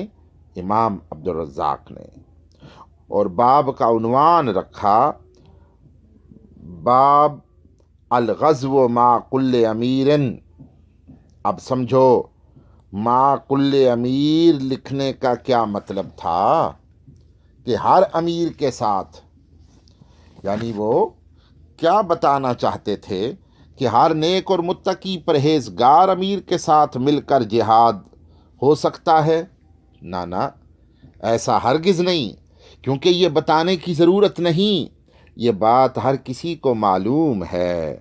امام عبدالرزاق نے، اور باب کا عنوان رکھا باب الغزو مع کل امیر۔ اب سمجھو مع کل امیر لکھنے کا کیا مطلب تھا کہ ہر امیر کے ساتھ، یعنی وہ کیا بتانا چاہتے تھے کہ ہر نیک اور متقی پرہیزگار امیر کے ساتھ مل کر جہاد ہو سکتا ہے؟ نہ، ایسا ہرگز نہیں، کیونکہ یہ بتانے کی ضرورت نہیں، یہ بات ہر کسی کو معلوم ہے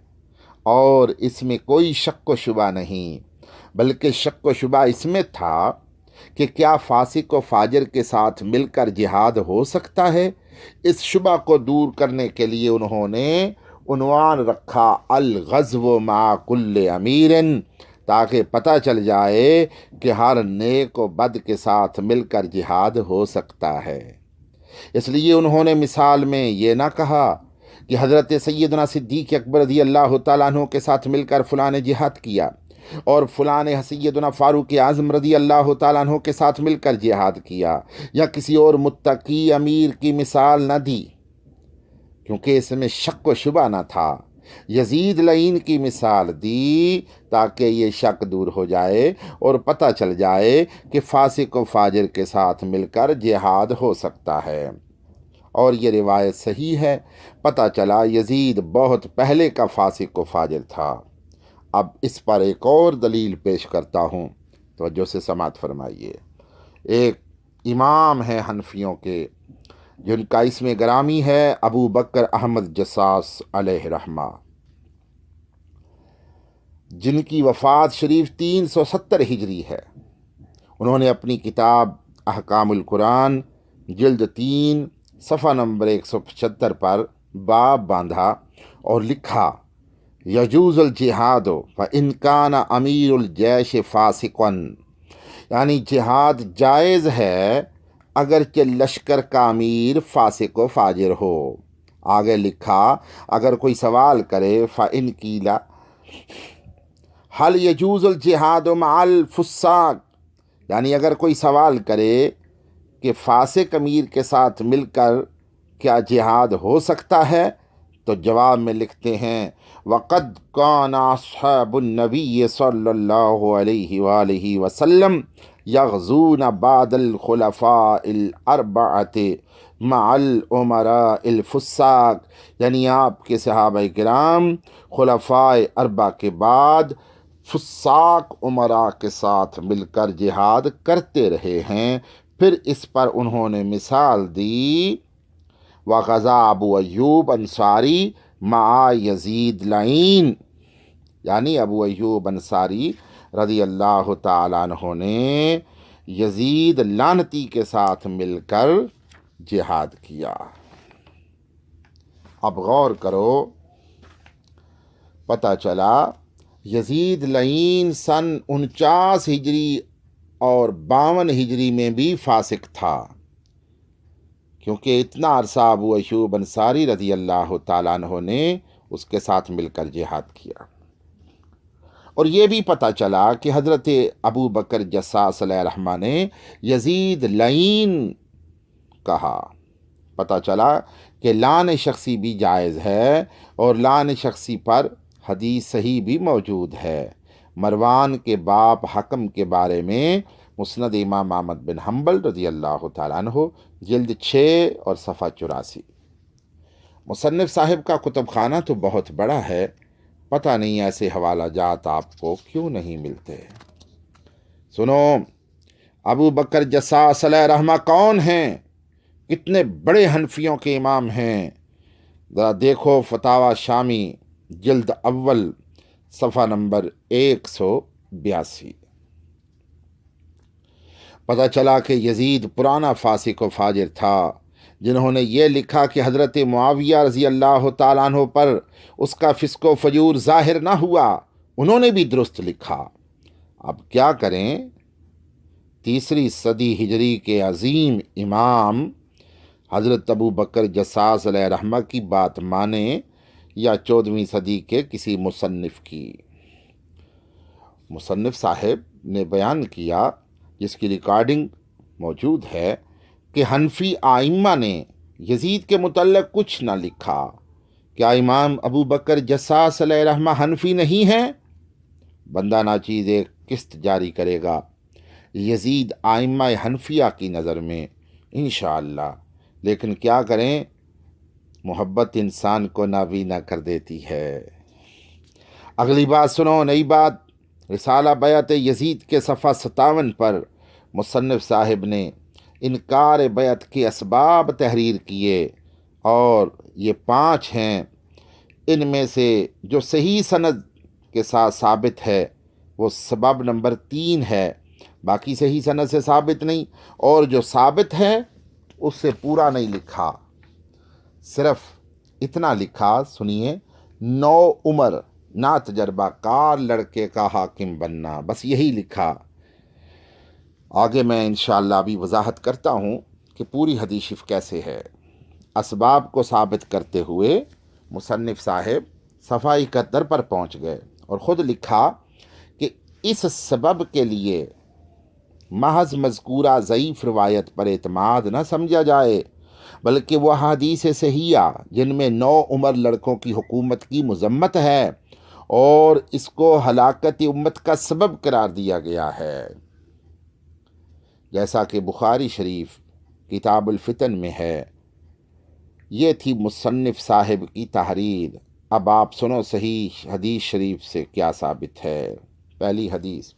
اور اس میں کوئی شک و شبہ نہیں، بلکہ شک و شبہ اس میں تھا کہ کیا فاسق و فاجر کے ساتھ مل کر جہاد ہو سکتا ہے۔ اس شبہ کو دور کرنے کے لیے انہوں نے عنوان رکھا الغزو مع کل امیر، تاکہ پتہ چل جائے کہ ہر نیک و بد کے ساتھ مل کر جہاد ہو سکتا ہے۔ اس لیے انہوں نے مثال میں یہ نہ کہا کہ حضرت سیدنا صدیق اکبر رضی اللہ تعالیٰ عنہ کے ساتھ مل کر فلاں نے جہاد کیا، اور فلاں نے سیدنا فاروق اعظم رضی اللہ تعالیٰ عنہ کے ساتھ مل کر جہاد کیا، یا کسی اور متقی امیر کی مثال نہ دی، کیونکہ اس میں شک و شبہ نہ تھا۔ یزید لعین کی مثال دی تاکہ یہ شک دور ہو جائے اور پتہ چل جائے کہ فاسق و فاجر کے ساتھ مل کر جہاد ہو سکتا ہے، اور یہ روایت صحیح ہے۔ پتہ چلا یزید بہت پہلے کا فاسق و فاجر تھا۔ اب اس پر ایک اور دلیل پیش کرتا ہوں، توجہ سے سماعت فرمائیے۔ ایک امام ہیں حنفیوں کے جن کا اسم گرامی ہے ابو بکر احمد جساس علیہ رحمہ، جن کی وفات شریف 370 ہجری ہے۔ انہوں نے اپنی کتاب احکام القرآن جلد 3 صفحہ نمبر 175 پر باب باندھا اور لکھا یجوز الجہاد فإن کان امیر الجیش فاسقا، یعنی جہاد جائز ہے اگرچہ لشکر کا امیر فاسق و فاجر ہو۔ آگے لکھا اگر کوئی سوال کرے فإن قیل هل يجوز الجہاد مع الفساق، یعنی اگر کوئی سوال کرے کہ فاسق امیر کے ساتھ مل کر کیا جہاد ہو سکتا ہے، تو جواب میں لکھتے ہیں وَقَدْ كَانَ أَصْحَابُ النَّبِيِّ صلی اللہ علیہ وآلہ وسلم یغزون بعد الخلفاء الاربعة مع الامراء الفساق، یعنی آپ کے صحابہ کرام خلفاء اربع کے بعد فساق امراء کے ساتھ مل کر جہاد کرتے رہے ہیں۔ پھر اس پر انہوں نے مثال دی وغزا ابو ایوب انصاری مع یزید لعین، یعنی ابو ایوب انصاری رضی اللہ تعالیٰ عنہ نے یزید لعنتی کے ساتھ مل کر جہاد کیا۔ اب غور کرو، پتہ چلا یزید لعین سن 49 ہجری اور 52 ہجری میں بھی فاسق تھا، کیونکہ اتنا عرصہ ابو ایوب انصاری رضی اللہ تعالیٰ عنہ نے اس کے ساتھ مل کر جہاد کیا۔ اور یہ بھی پتہ چلا کہ حضرت ابو بکر جساس علیہ رحمہ نے یزید لعین کہا۔ پتہ چلا کہ لعن شخصی بھی جائز ہے، اور لعن شخصی پر حدیث صحیح بھی موجود ہے۔ مروان کے باپ حکم کے بارے میں مسند امام احمد بن حنبل رضی اللہ تعالیٰ عنہ جلد 6 اور صفحہ 84۔ مصنف صاحب کا کتب خانہ تو بہت بڑا ہے، پتہ نہیں ایسے حوالہ جات آپ کو کیوں نہیں ملتے۔ سنو، ابو بکر جساس علیہ رحمہ کون ہیں؟ کتنے بڑے حنفیوں کے امام ہیں؟ ذرا دیکھو فتاوی شامی جلد اول صفحہ نمبر 182۔ پتہ چلا کہ یزید پرانا فاسق و فاجر تھا، جنہوں نے یہ لکھا کہ حضرت معاویہ رضی اللہ تعالیٰ عنہ پر اس کا فسق و فجور ظاہر نہ ہوا، انہوں نے بھی درست لکھا۔ اب کیا کریں؟ 3 صدی ہجری کے عظیم امام حضرت ابو بکر جساس علیہ رحمہ کی بات مانیں یا 14ویں صدی کے کسی مصنف کی؟ مصنف صاحب نے بیان کیا، جس کی ریکارڈنگ موجود ہے، کہ حنفی آئمہ نے یزید کے متعلق کچھ نہ لکھا۔ کیا امام ابو بکر جساس علیہ رحمہ حنفی نہیں ہیں؟ بندہ ناچیز ایک قسط جاری کرے گا یزید آئمہ حنفیہ کی نظر میں انشاءاللہ، لیکن کیا کریں، محبت انسان کو نابینا کر دیتی ہے۔ اگلی بات سنو، نئی بات۔ رسالہ بیعت یزید کے صفحہ 57 پر مصنف صاحب نے انکار بیعت کے اسباب تحریر کیے، اور یہ 5 ہیں۔ ان میں سے جو صحیح سند کے ساتھ ثابت ہے وہ سبب نمبر 3 ہے، باقی صحیح سند سے ثابت نہیں، اور جو ثابت ہے اس سے پورا نہیں لکھا، صرف اتنا لکھا، سنیے، 9 عمر نا تجربہ کار لڑکے کا حاکم بننا، بس یہی لکھا۔ آگے میں انشاءاللہ ابھی وضاحت کرتا ہوں کہ پوری حدیث شریف کیسے ہے۔ اسباب کو ثابت کرتے ہوئے مصنف صاحب صفحہ 71 پر پہنچ گئے اور خود لکھا کہ اس سبب کے لیے محض مذکورہ ضعیف روایت پر اعتماد نہ سمجھا جائے، بلکہ وہ حدیث صحیحہ جن میں 9 عمر لڑکوں کی حکومت کی مذمت ہے اور اس کو ہلاکت امت کا سبب قرار دیا گیا ہے، جیسا کہ بخاری شریف کتاب الفتن میں ہے۔ یہ تھی مصنف صاحب کی تحریر۔ اب آپ سنو صحیح حدیث شریف سے کیا ثابت ہے۔ پہلی حدیث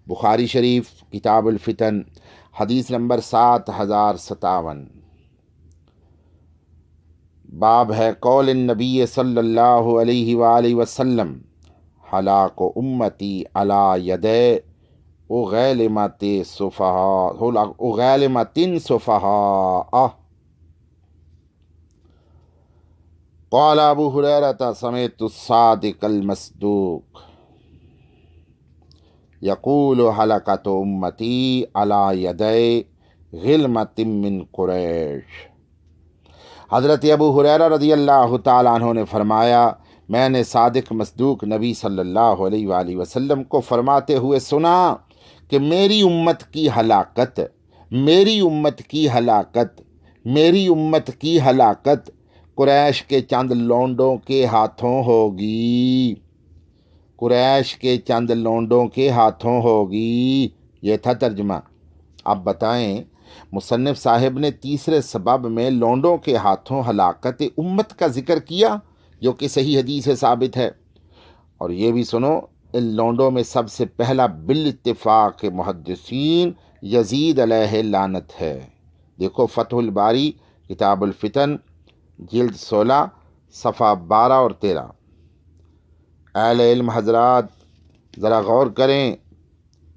بخاری شریف کتاب الفتن حدیث نمبر 7057، باب ہے قول النبی صلی اللہ علیہ وآلہ وسلم ہلاک امتی علی یدی اغیلمت صفہاء۔ قال ابو ہریرہ سمعت الصادق المصدوق یقول ہلکت امتی علی یدی غلمت من قریش۔ حضرت ابو ہریرہ رضی اللہ تعالیٰ عنہ نے فرمایا، میں نے صادق مصدوق نبی صلی اللہ علیہ وآلہ وسلم کو فرماتے ہوئے سنا کہ میری امت کی ہلاکت قریش کے چند لونڈوں کے ہاتھوں ہوگی، یہ تھا ترجمہ۔ اب بتائیں، مصنف صاحب نے تیسرے سبب میں لونڈوں کے ہاتھوں ہلاکت امت کا ذکر کیا، جو کہ صحیح حدیث سے ثابت ہے، اور یہ بھی سنو، ان لونڈوں میں سب سے پہلا بالاتفاق محدثین یزید علیہ لعنت ہے۔ دیکھو فتح الباری کتاب الفتن جلد 16 صفحہ 12 اور 13۔ اہل علم حضرات ذرا غور کریں،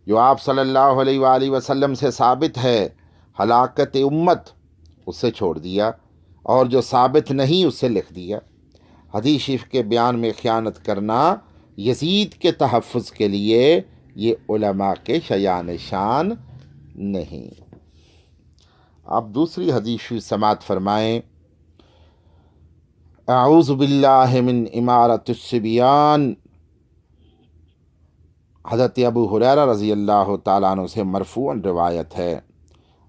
جو آپ صلی اللہ علیہ وآلہ وسلم سے ثابت ہے ہلاکت امت، اسے چھوڑ دیا، اور جو ثابت نہیں اسے لکھ دیا۔ حدیث شریف کے بیان میں خیانت کرنا یزید کے تحفظ کے لیے یہ علماء کے شایان شان نہیں۔ آپ دوسری حدیث شریف سماعت فرمائیں۔ اعوذ باللہ من امارت الصبیان۔ حضرت ابو ہریرہ رضی اللہ تعالیٰ عنہ سے مرفوعاً روایت ہے،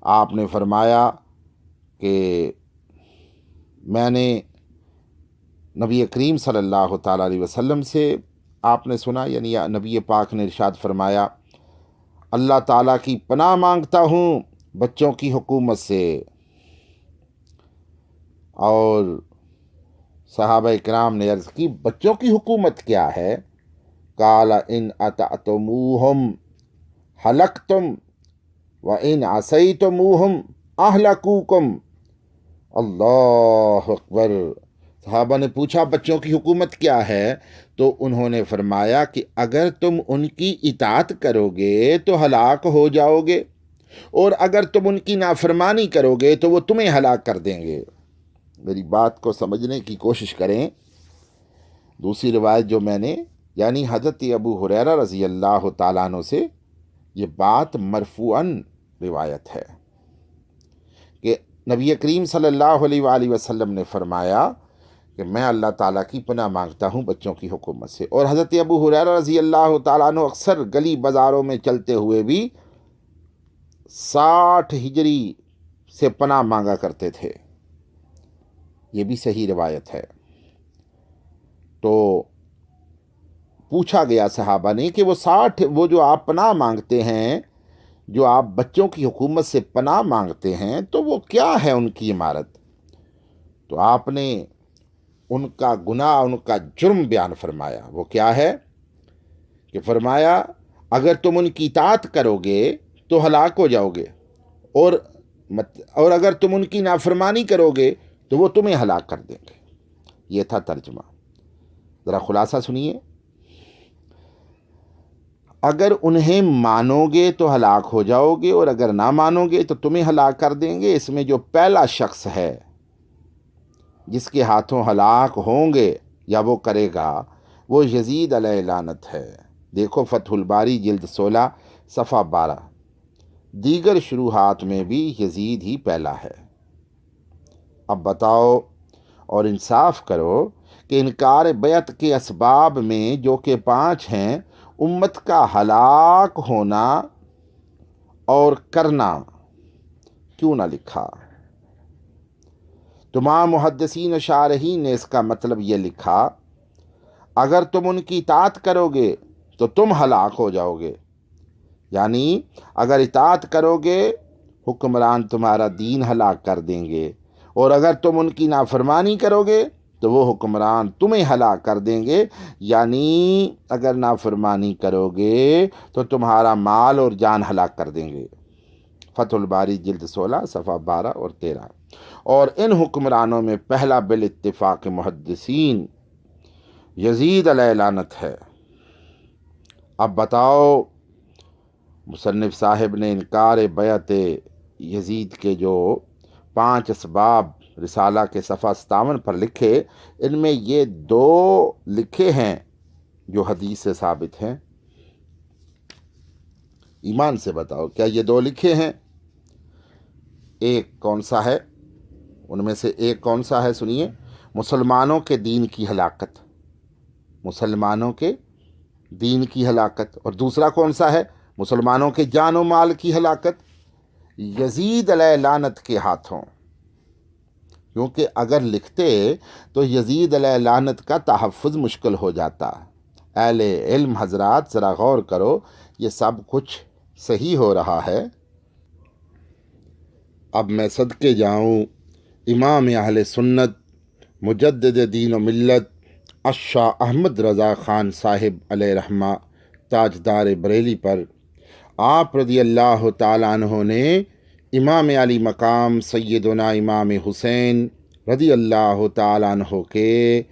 آپ نے فرمایا کہ میں نے نبی کریم صلی اللہ تعالیٰ علیہ وسلم سے، آپ نے سنا یعنی نبی پاک نے ارشاد فرمایا، اللہ تعالیٰ کی پناہ مانگتا ہوں بچوں کی حکومت سے۔ اور صحابہ کرام نے عرض کی، بچوں کی حکومت کیا ہے؟ قال ان اطعتموہم ہلکتم وَإِنْ عَصَيْتُمُوهُمْ أَهْلَكُوكُمْ۔ اللہ اکبر۔ صحابہ نے پوچھا بچوں کی حکومت کیا ہے؟ تو انہوں نے فرمایا کہ اگر تم ان کی اطاعت کرو گے تو ہلاک ہو جاؤ گے، اور اگر تم ان کی نافرمانی کرو گے تو وہ تمہیں ہلاک کر دیں گے۔ میری بات کو سمجھنے کی کوشش کریں۔ دوسری روایت جو میں نے یعنی حضرت ابو ہریرہ رضی اللہ تعالیٰ عنہ سے یہ بات مرفوعاً روایت ہے کہ نبی کریم صلی اللہ علیہ وآلہ وسلم نے فرمایا کہ میں اللہ تعالیٰ کی پناہ مانگتا ہوں بچوں کی حکومت سے۔ اور حضرت ابو ہریرہ رضی اللہ تعالیٰ عنہ اکثر گلی بازاروں میں چلتے ہوئے بھی 60 ہجری سے پناہ مانگا کرتے تھے، یہ بھی صحیح روایت ہے۔ تو پوچھا گیا صحابہ نے کہ وہ جو آپ پناہ مانگتے ہیں، جو آپ بچوں کی حکومت سے پناہ مانگتے ہیں، تو وہ کیا ہے ان کی عمارت؟ تو آپ نے ان کا گناہ، ان کا جرم بیان فرمایا۔ وہ کیا ہے کہ فرمایا اگر تم ان کی اطاعت کرو گے تو ہلاک ہو جاؤ گے، اور اگر تم ان کی نافرمانی کرو گے تو وہ تمہیں ہلاک کر دیں گے۔ یہ تھا ترجمہ۔ ذرا خلاصہ سنیے۔ اگر انہیں مانو گے تو ہلاک ہو جاؤ گے، اور اگر نہ مانو گے تو تمہیں ہلاک کر دیں گے۔ اس میں جو پہلا شخص ہے جس کے ہاتھوں ہلاک ہوں گے یا وہ کرے گا، وہ یزید علیہ لعنت ہے۔ دیکھو فتح الباری جلد 16 صفحہ 12۔ دیگر شروحات میں بھی یزید ہی پہلا ہے۔ اب بتاؤ اور انصاف کرو کہ انکار بیعت کے اسباب میں جو کہ 5 ہیں، امت کا ہلاک ہونا اور کرنا کیوں نہ لکھا؟ تمام محدثین و شارحین نے اس کا مطلب یہ لکھا، اگر تم ان کی اطاعت کرو گے تو تم ہلاک ہو جاؤ گے، یعنی اگر اطاعت کرو گے حکمران تمہارا دین ہلاک کر دیں گے، اور اگر تم ان کی نافرمانی کرو گے تو وہ حکمران تمہیں ہلاک کر دیں گے، یعنی اگر نافرمانی کرو گے تو تمہارا مال اور جان ہلاک کر دیں گے۔ فتح الباری جلد 16 صفحہ 12 اور 13۔ اور ان حکمرانوں میں پہلا بالاتفاق محدثین یزید علیہ لعنت ہے۔ اب بتاؤ، مصنف صاحب نے انکار بیعت یزید کے جو 5 اسباب رسالہ کے صفحہ 57 پر لکھے، ان میں یہ 2 لکھے ہیں جو حدیث سے ثابت ہیں۔ ایمان سے بتاؤ کیا یہ 2 لکھے ہیں؟ ایک کون سا ہے؟ ان میں سے ایک کون سا ہے؟ سنیے، مسلمانوں کے دین کی ہلاکت، مسلمانوں کے دین کی ہلاکت۔ اور دوسرا کون سا ہے؟ مسلمانوں کے جان و مال کی ہلاکت یزید علیہ لعنت کے ہاتھوں۔ کیونکہ اگر لکھتے تو یزید علیہ لعنت کا تحفظ مشکل ہو جاتا۔ اہل علم حضرات ذرا غور کرو، یہ سب کچھ صحیح ہو رہا ہے۔ اب میں صدقے جاؤں امام اہل سنت مجدد دین و ملت الشاہ احمد رضا خان صاحب علیہ رحمہ تاجدار بریلی پر۔ آپ رضی اللہ تعالیٰ عنہ نے امام علی مقام سیدنا امام حسین رضی اللہ تعالیٰ عنہ کے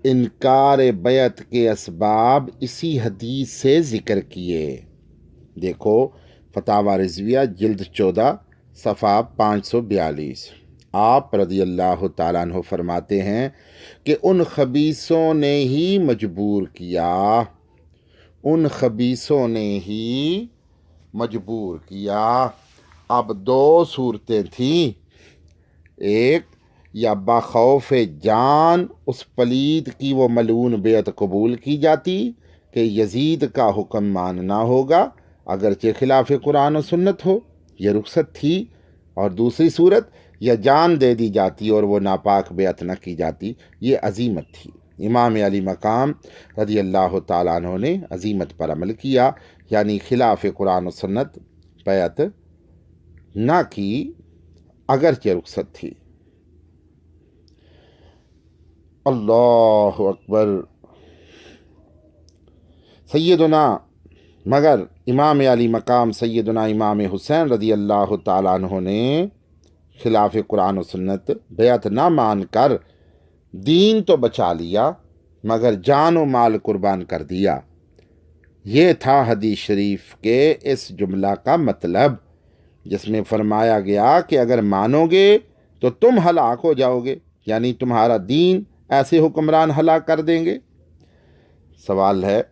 انکار بیعت کے اسباب اسی حدیث سے ذکر کیے۔ دیکھو فتاوی رضویہ جلد 14 صفحہ 542۔ آپ رضی اللہ تعالیٰ عنہ فرماتے ہیں کہ ان خبیثوں نے ہی مجبور کیا، ان خبیثوں نے ہی مجبور کیا۔ اب 2 صورتیں تھیں، ایک یا بخوف جان اس پلید کی وہ ملعون بیعت قبول کی جاتی کہ یزید کا حکم ماننا ہوگا اگرچہ خلاف قرآن و سنت ہو، یہ رخصت تھی، اور دوسری صورت یا جان دے دی جاتی اور وہ ناپاک بیعت نہ کی جاتی، یہ عزیمت تھی۔ امام علی مقام رضی اللہ تعالیٰ عنہ نے عزیمت پر عمل کیا، یعنی خلاف قرآن و سنت بیعت نہ کی اگرچہ رخصت تھی۔ اللہ اکبر۔ سیدنا مگر امام علی مقام سیدنا امام حسین رضی اللہ تعالیٰ عنہ نے خلاف قرآن و سنت بیعت نہ مان کر دین تو بچا لیا مگر جان و مال قربان کر دیا۔ یہ تھا حدیث شریف کے اس جملہ کا مطلب، جس میں فرمایا گیا کہ اگر مانو گے تو تم ہلاک ہو جاؤ گے، یعنی تمہارا دین ایسے حکمران ہلاک کر دیں گے۔ سوال ہے،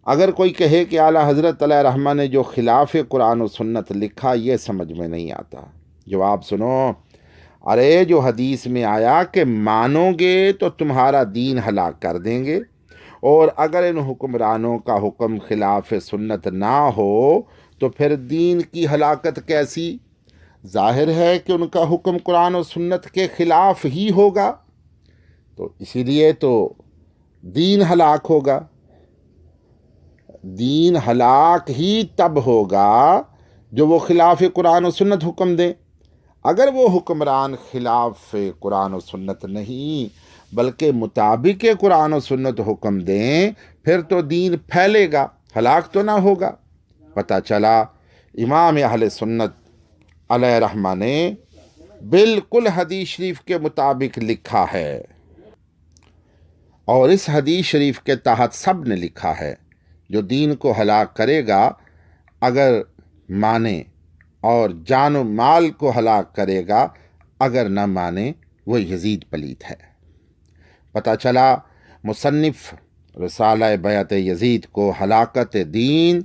اگر کوئی کہے کہ اعلیٰ حضرت علیہ رحمہ نے جو خلاف قرآن و سنت لکھا یہ سمجھ میں نہیں آتا، جواب سنو، ارے جو حدیث میں آیا کہ مانو گے تو تمہارا دین ہلاک کر دیں گے، اور اگر ان حکمرانوں کا حکم خلاف سنت نہ ہو تو پھر دین کی ہلاکت کیسی؟ ظاہر ہے کہ ان کا حکم قرآن و سنت کے خلاف ہی ہوگا، تو اسی لیے تو دین ہلاک ہوگا۔ دین ہلاک ہی تب ہوگا جو وہ خلاف قرآن و سنت حکم دیں۔ اگر وہ حکمران خلاف قرآن و سنت نہیں بلکہ مطابق قرآن و سنت حکم دیں پھر تو دین پھیلے گا، ہلاک تو نہ ہوگا۔ پتہ چلا امام اہل سنت علیہ رحمہ نے بالکل حدیث شریف کے مطابق لکھا ہے، اور اس حدیث شریف کے تحت سب نے لکھا ہے، جو دین کو ہلاک کرے گا اگر مانے، اور جان و مال کو ہلاک کرے گا اگر نہ مانے، وہ یزید پلیت ہے۔ پتہ چلا مصنف رسالہ بیعت یزید کو ہلاکت دین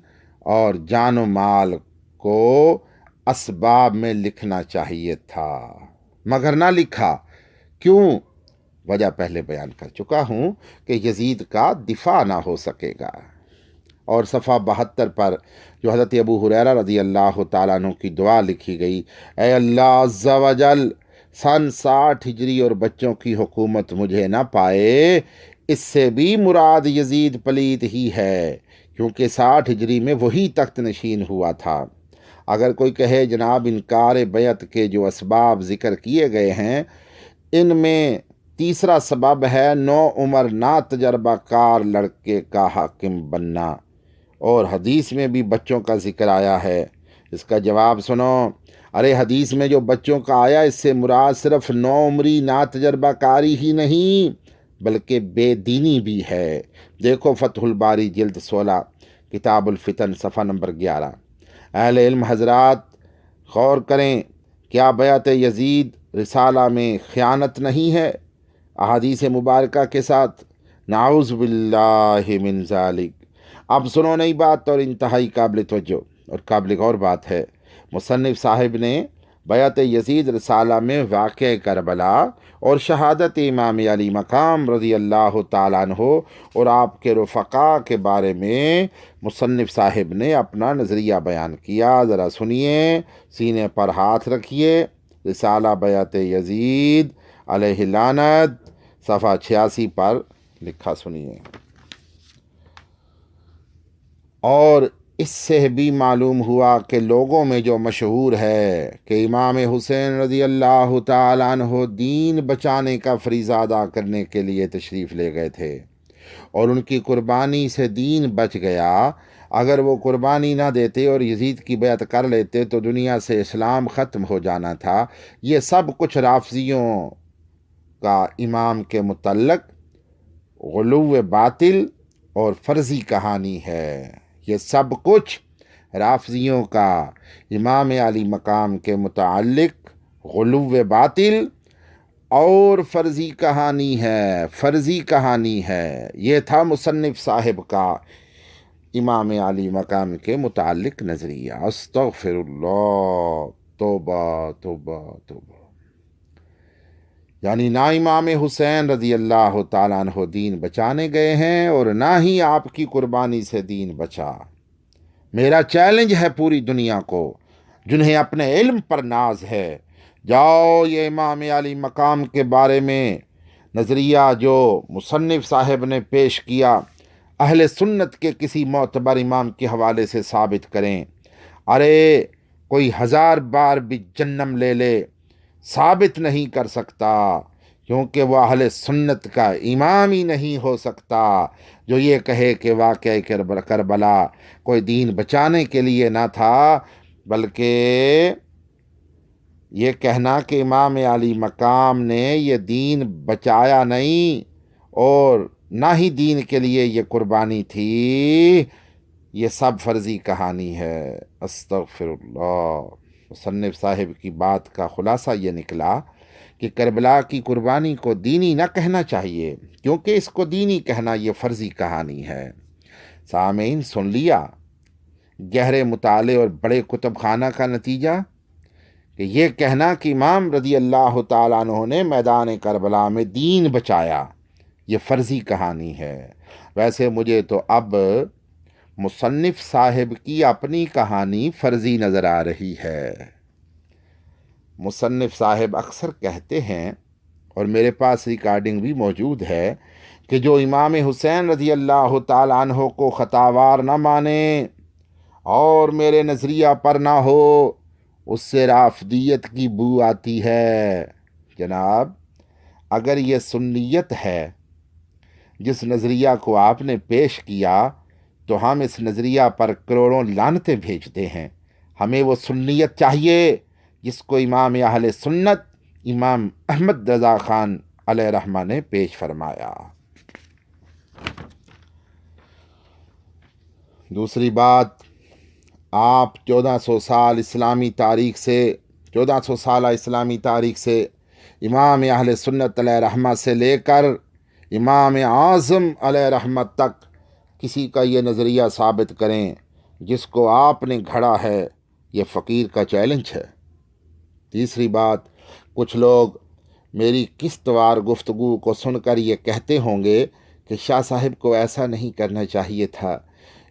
اور جان و مال کو اسباب میں لکھنا چاہیے تھا، مگر نہ لکھا۔ کیوں؟ وجہ پہلے بیان کر چکا ہوں کہ یزید کا دفاع نہ ہو سکے گا۔ اور صفحہ 72 پر جو حضرت ابو ہریرہ رضی اللہ تعالیٰ عنہ کی دعا لکھی گئی، اے اللہ عز و جل سن 60 ہجری اور بچوں کی حکومت مجھے نہ پائے، اس سے بھی مراد یزید پلیت ہی ہے، کیونکہ 60 ہجری میں وہی تخت نشین ہوا تھا۔ اگر کوئی کہے جناب انکار بیعت کے جو اسباب ذکر کیے گئے ہیں ان میں تیسرا سبب ہے نو عمر نا تجربہ کار لڑکے کا حاکم بننا، اور حدیث میں بھی بچوں کا ذکر آیا ہے، اس کا جواب سنو۔ ارے حدیث میں جو بچوں کا آیا اس سے مراد صرف نو عمری نا تجربہ کاری ہی نہیں بلکہ بے دینی بھی ہے۔ دیکھو فتح الباری جلد 16 کتاب الفتن صفحہ نمبر 11۔ اہل علم حضرات غور کریں، کیا بیعت یزید رسالہ میں خیانت نہیں ہے احادیث مبارکہ کے ساتھ؟ نعوذ باللہ من ذالک۔ اب سنو نئی بات اور انتہائی قابل توجہ اور قابل غور بات ہے، مصنف صاحب نے بیعت یزید رسالہ میں واقع کربلا اور شہادت امام علی مقام رضی اللہ تعالیٰ عنہ اور آپ کے رفقا کے بارے میں مصنف صاحب نے اپنا نظریہ بیان کیا۔ ذرا سنیے، سینے پر ہاتھ رکھیے، رسالہ بیعت یزید علیہ لعنت صفحہ 86 پر لکھا سنیے۔ اور اس سے بھی معلوم ہوا کہ لوگوں میں جو مشہور ہے کہ امام حسین رضی اللہ تعالیٰ عنہ دین بچانے کا فریضہ ادا کرنے کے لیے تشریف لے گئے تھے، اور ان کی قربانی سے دین بچ گیا۔ اگر وہ قربانی نہ دیتے اور یزید کی بیعت کر لیتے تو دنیا سے اسلام ختم ہو جانا تھا۔ یہ سب کچھ رافضیوں کا امام کے متعلق غلو باطل اور فرضی کہانی ہے۔ یہ سب کچھ رافضیوں کا امام علی مقام کے متعلق غلو باطل اور فرضی کہانی ہے۔ یہ تھا مصنف صاحب کا امام علی مقام کے متعلق نظریہ۔ استغفر اللہ، توبہ توبہ توبہ۔ یعنی نہ امام حسین رضی اللہ تعالیٰ عنہ دین بچانے گئے ہیں اور نہ ہی آپ کی قربانی سے دین بچا۔ میرا چیلنج ہے پوری دنیا کو جنہیں اپنے علم پر ناز ہے، جاؤ یہ امام علی مقام کے بارے میں نظریہ جو مصنف صاحب نے پیش کیا اہل سنت کے کسی معتبر امام کے حوالے سے ثابت کریں۔ ارے کوئی 1000 بار بھی جنم لے لے ثابت نہیں کر سکتا، کیونکہ وہ اہل سنت کا امام ہی نہیں ہو سکتا جو یہ کہے کہ واقعہ کربلا کوئی دین بچانے کے لیے نہ تھا، بلکہ یہ کہنا کہ امام علی مقام نے یہ دین بچایا نہیں اور نہ ہی دین کے لیے یہ قربانی تھی، یہ سب فرضی کہانی ہے۔ استغفر اللہ۔ مصنف صاحب کی بات کا خلاصہ یہ نکلا کہ کربلا کی قربانی کو دینی نہ کہنا چاہیے، کیونکہ اس کو دینی کہنا یہ فرضی کہانی ہے۔ سامعین، سن لیا گہرے مطالعے اور بڑے کتب خانہ کا نتیجہ کہ یہ کہنا کہ امام رضی اللہ تعالیٰ عنہ نے میدان کربلا میں دین بچایا، یہ فرضی کہانی ہے۔ ویسے مجھے تو اب مصنف صاحب کی اپنی کہانی فرضی نظر آ رہی ہے۔ مصنف صاحب اکثر کہتے ہیں، اور میرے پاس ریکارڈنگ بھی موجود ہے، کہ جو امام حسین رضی اللہ تعالیٰ عنہ کو خطاوار نہ مانے اور میرے نظریہ پر نہ ہو، اس سے رافضیت کی بو آتی ہے۔ جناب، اگر یہ سنیت ہے جس نظریہ کو آپ نے پیش کیا، تو ہم اس نظریہ پر کروڑوں لعنتیں بھیجتے ہیں۔ ہمیں وہ سنیت چاہیے جس کو امام اہل سنت امام احمد رضا خان علیہ رحمہ نے پیش فرمایا۔ دوسری بات، آپ 1400 سالہ اسلامی تاریخ سے امام اہل سنت علیہ رحمہ سے لے کر امام اعظم علیہ رحمہ تک کسی کا یہ نظریہ ثابت کریں جس کو آپ نے گھڑا ہے، یہ فقیر کا چیلنج ہے۔ تیسری بات، کچھ لوگ میری قسط وار گفتگو کو سن کر یہ کہتے ہوں گے کہ شاہ صاحب کو ایسا نہیں کرنا چاہیے تھا۔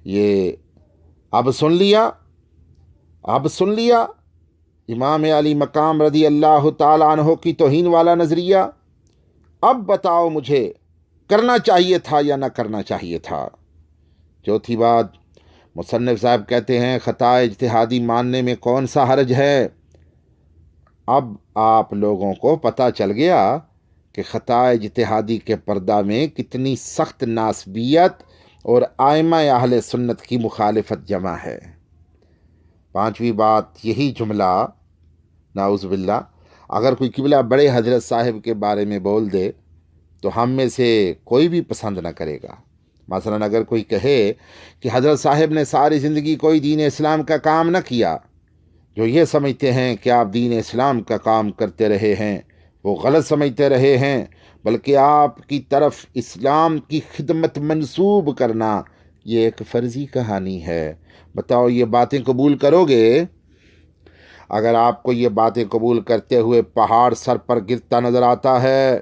یہ اب سن لیا امام علی مقام رضی اللہ تعالیٰ عنہ کی توہین والا نظریہ۔ اب بتاؤ مجھے، کرنا چاہیے تھا یا نہ کرنا چاہیے تھا؟ چوتھی بات، مصنف صاحب کہتے ہیں خطا اجتہادی ماننے میں کون سا حرج ہے؟ اب آپ لوگوں کو پتہ چل گیا کہ خطا اجتہادی کے پردہ میں کتنی سخت ناسبیت اور ائمہ اہل سنت کی مخالفت جمع ہے۔ پانچویں بات، یہی جملہ نعوذ باللہ اگر کوئی قبلہ بڑے حضرت صاحب کے بارے میں بول دے تو ہم میں سے کوئی بھی پسند نہ کرے گا۔ مثلا اگر کوئی کہے کہ حضرت صاحب نے ساری زندگی کوئی دین اسلام کا کام نہ کیا، جو یہ سمجھتے ہیں کہ آپ دین اسلام کا کام کرتے رہے ہیں وہ غلط سمجھتے رہے ہیں، بلکہ آپ کی طرف اسلام کی خدمت منسوب کرنا یہ ایک فرضی کہانی ہے۔ بتاؤ، یہ باتیں قبول کرو گے؟ اگر آپ کو یہ باتیں قبول کرتے ہوئے پہاڑ سر پر گرتا نظر آتا ہے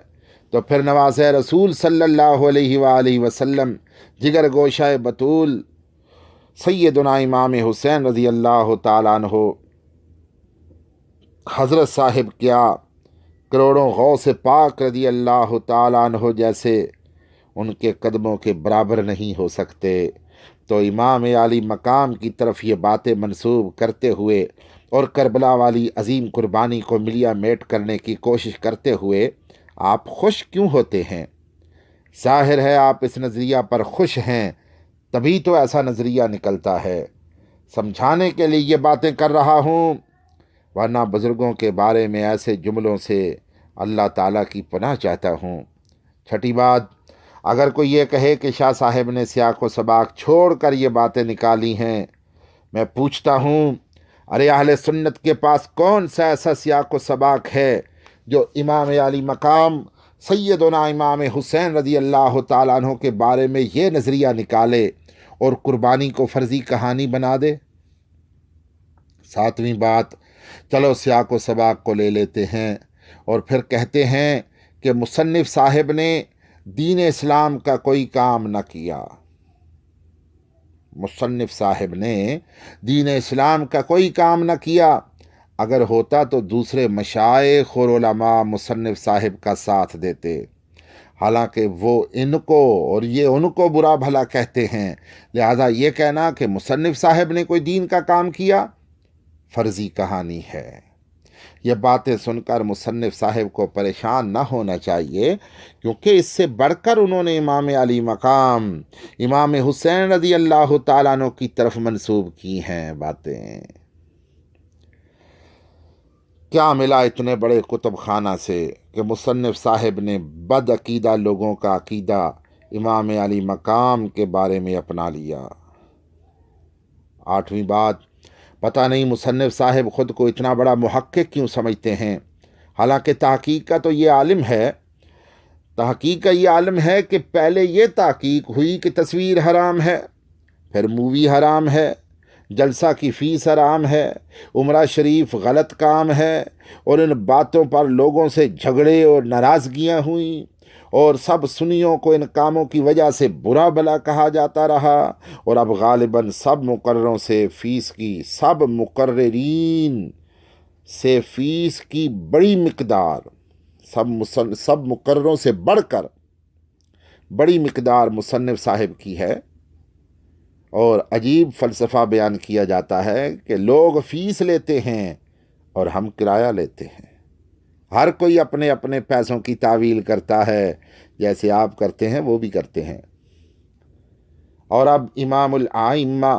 تو پھر نواز رسول صلی اللہ علیہ وآلہ وسلم، جگر گوشہ بطول سیدنا امام حسین رضی اللہ تعالیٰ عنہ، حضرت صاحب کیا کروڑوں غوث پاک رضی اللہ تعالیٰ عنہ جیسے ان کے قدموں کے برابر نہیں ہو سکتے، تو امام علی مقام کی طرف یہ باتیں منسوب کرتے ہوئے اور کربلا والی عظیم قربانی کو ملیا میٹ کرنے کی کوشش کرتے ہوئے آپ خوش کیوں ہوتے ہیں؟ ظاہر ہے آپ اس نظریہ پر خوش ہیں، تبھی تو ایسا نظریہ نکلتا ہے۔ سمجھانے کے لیے یہ باتیں کر رہا ہوں، ورنہ بزرگوں کے بارے میں ایسے جملوں سے اللہ تعالیٰ کی پناہ چاہتا ہوں۔ چھٹی بات، اگر کوئی یہ کہے کہ شاہ صاحب نے سیاق و سباق چھوڑ کر یہ باتیں نکالی ہیں، میں پوچھتا ہوں، ارے اہل سنت کے پاس کون سا ایسا سیاق و سباق ہے جو امام علی مقام سیدنا امام حسین رضی اللہ تعالیٰ عنہ کے بارے میں یہ نظریہ نکالے اور قربانی کو فرضی کہانی بنا دے؟ ساتویں بات، چلو سیاق و سباق کو لے لیتے ہیں اور پھر کہتے ہیں کہ مصنف صاحب نے دین اسلام کا کوئی کام نہ کیا۔ مصنف صاحب نے دین اسلام کا کوئی کام نہ کیا، اگر ہوتا تو دوسرے مشائخ اور علماء مصنف صاحب کا ساتھ دیتے، حالانکہ وہ ان کو اور یہ ان کو برا بھلا کہتے ہیں، لہذا یہ کہنا کہ مصنف صاحب نے کوئی دین کا کام کیا فرضی کہانی ہے۔ یہ باتیں سن کر مصنف صاحب کو پریشان نہ ہونا چاہیے، کیونکہ اس سے بڑھ کر انہوں نے امام علی مقام امام حسین رضی اللہ تعالیٰ عنہ کی طرف منسوب کی ہیں باتیں۔ کیا ملا اتنے بڑے کتب خانہ سے کہ مصنف صاحب نے بد عقیدہ لوگوں کا عقیدہ امام علی مقام کے بارے میں اپنا لیا؟ 8ویں بات، پتہ نہیں مصنف صاحب خود کو اتنا بڑا محقق کیوں سمجھتے ہیں، حالانکہ تحقیق کا تو یہ عالم ہے، تحقیق کا یہ عالم ہے کہ پہلے یہ تحقیق ہوئی کہ تصویر حرام ہے، پھر مووی حرام ہے، جلسہ کی فیس حرام ہے، عمرہ شریف غلط کام ہے، اور ان باتوں پر لوگوں سے جھگڑے اور ناراضگیاں ہوئیں، اور سب سنیوں کو ان کاموں کی وجہ سے برا بلا کہا جاتا رہا، اور اب غالباً سب مقرروں سے سب مقررین سے فیس کی بڑی مقدار، سب مقرروں سے بڑھ کر بڑی مقدار مصنف صاحب کی ہے۔ اور عجیب فلسفہ بیان کیا جاتا ہے کہ لوگ فیس لیتے ہیں اور ہم کرایہ لیتے ہیں، ہر کوئی اپنے اپنے پیسوں کی تعویل کرتا ہے، جیسے آپ کرتے ہیں وہ بھی کرتے ہیں۔ اور اب امام الائمہ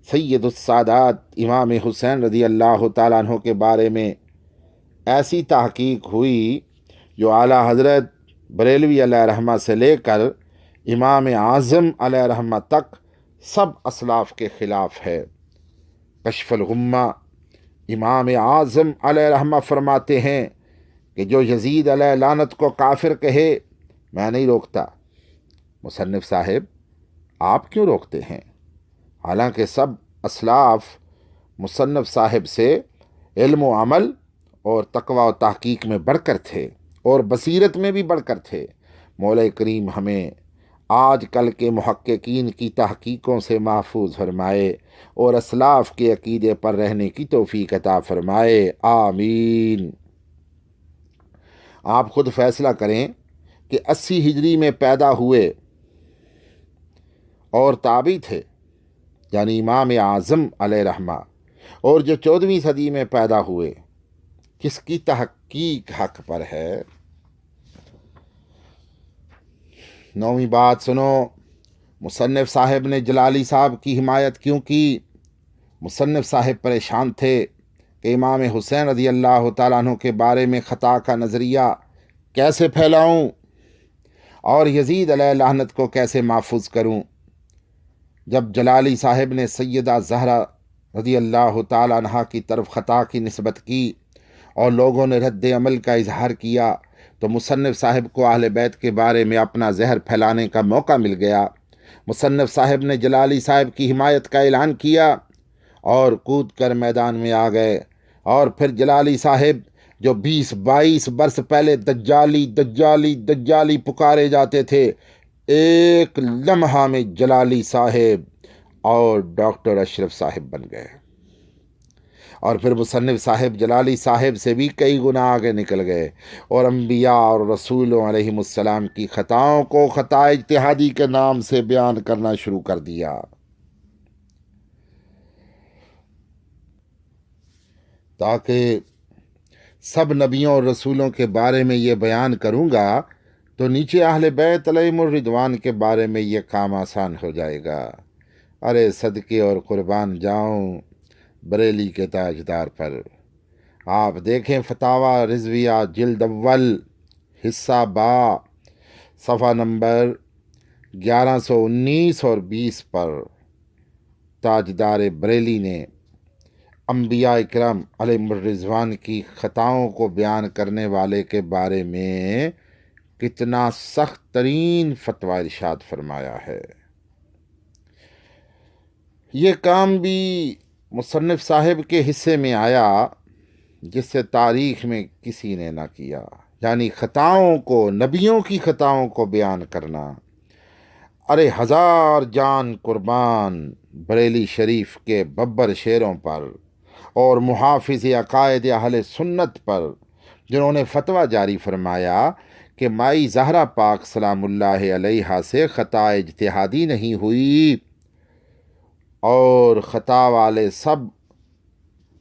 سید السادات امام حسین رضی اللہ تعالیٰ عنہ کے بارے میں ایسی تحقیق ہوئی جو اعلیٰ حضرت بریلوی علیہ رحمہ سے لے کر امام اعظم علیہ رحمہ تک سب اسلاف کے خلاف ہے۔ کشف الغمہ امام اعظم علیہ رحمہ فرماتے ہیں کہ جو یزید علیہ لعنت کو کافر کہے میں نہیں روکتا۔ مصنف صاحب آپ کیوں روکتے ہیں؟ حالانکہ سب اسلاف مصنف صاحب سے علم و عمل اور تقوی و تحقیق میں بڑھ کر تھے، اور بصیرت میں بھی بڑھ کر تھے۔ مولا کریم ہمیں آج کل کے محققین کی تحقیقوں سے محفوظ فرمائے اور اسلاف کے عقیدے پر رہنے کی توفیق عطا فرمائے، آمین۔ آپ خود فیصلہ کریں کہ 80 ہجری میں پیدا ہوئے اور تابعی تھے، یعنی امام اعظم علیہ رحمہ، اور جو 14ویں صدی میں پیدا ہوئے، کس کی تحقیق حق پر ہے؟ 9ویں بات سنو، مصنف صاحب نے جلالی صاحب کی حمایت کیوں کی؟ مصنف صاحب پریشان تھے کہ امام حسین رضی اللہ تعالیٰ عنہ کے بارے میں خطا کا نظریہ کیسے پھیلاؤں اور یزید علیہ لعنت کو کیسے محفوظ کروں۔ جب جلالی صاحب نے سیدہ زہرا رضی اللہ تعالیٰ عنہ کی طرف خطا کی نسبت کی اور لوگوں نے رد عمل کا اظہار کیا، تو مصنف صاحب کو اہل بیت کے بارے میں اپنا زہر پھیلانے کا موقع مل گیا۔ مصنف صاحب نے جلالی صاحب کی حمایت کا اعلان کیا اور کود کر میدان میں آ گئے، اور پھر جلالی صاحب جو 20-22 برس پہلے دجالی دجالی دجالی پکارے جاتے تھے، ایک لمحہ میں جلالی صاحب اور ڈاکٹر اشرف صاحب بن گئے، اور پھر مصنف صاحب جلالی صاحب سے بھی کئی گنا آگے نکل گئے اور انبیاء اور رسولوں علیہم السلام کی خطاؤں کو خطا اجتہادی کے نام سے بیان کرنا شروع کر دیا۔ تاکہ سب نبیوں اور رسولوں کے بارے میں یہ بیان کروں گا تو نیچے اہل بیت علیہم الرضوان کے بارے میں یہ کام آسان ہو جائے گا۔ ارے صدقے اور قربان جاؤں بریلی کے تاجدار پر۔ آپ دیکھیں فتاوی رضویہ جلد اول حصہ با صفحہ نمبر 1119 اور 20 پر تاجدار بریلی نے انبیاء اکرام علیہم الرضوان کی خطاؤں کو بیان کرنے والے کے بارے میں کتنا سخت ترین فتویٰ ارشاد فرمایا ہے۔ یہ کام بھی مصنف صاحب کے حصے میں آیا جس سے تاریخ میں کسی نے نہ کیا، یعنی خطاؤں کو، نبیوں کی خطاؤں کو بیان کرنا۔ ارے 1000 جان قربان بریلی شریف کے ببر شعروں پر اور محافظ عقائد اہل سنت پر، جنہوں نے فتویٰ جاری فرمایا کہ مائی زہرا پاک سلام اللہ علیہا سے خطا اجتہادی نہیں ہوئی، اور خطا والے سب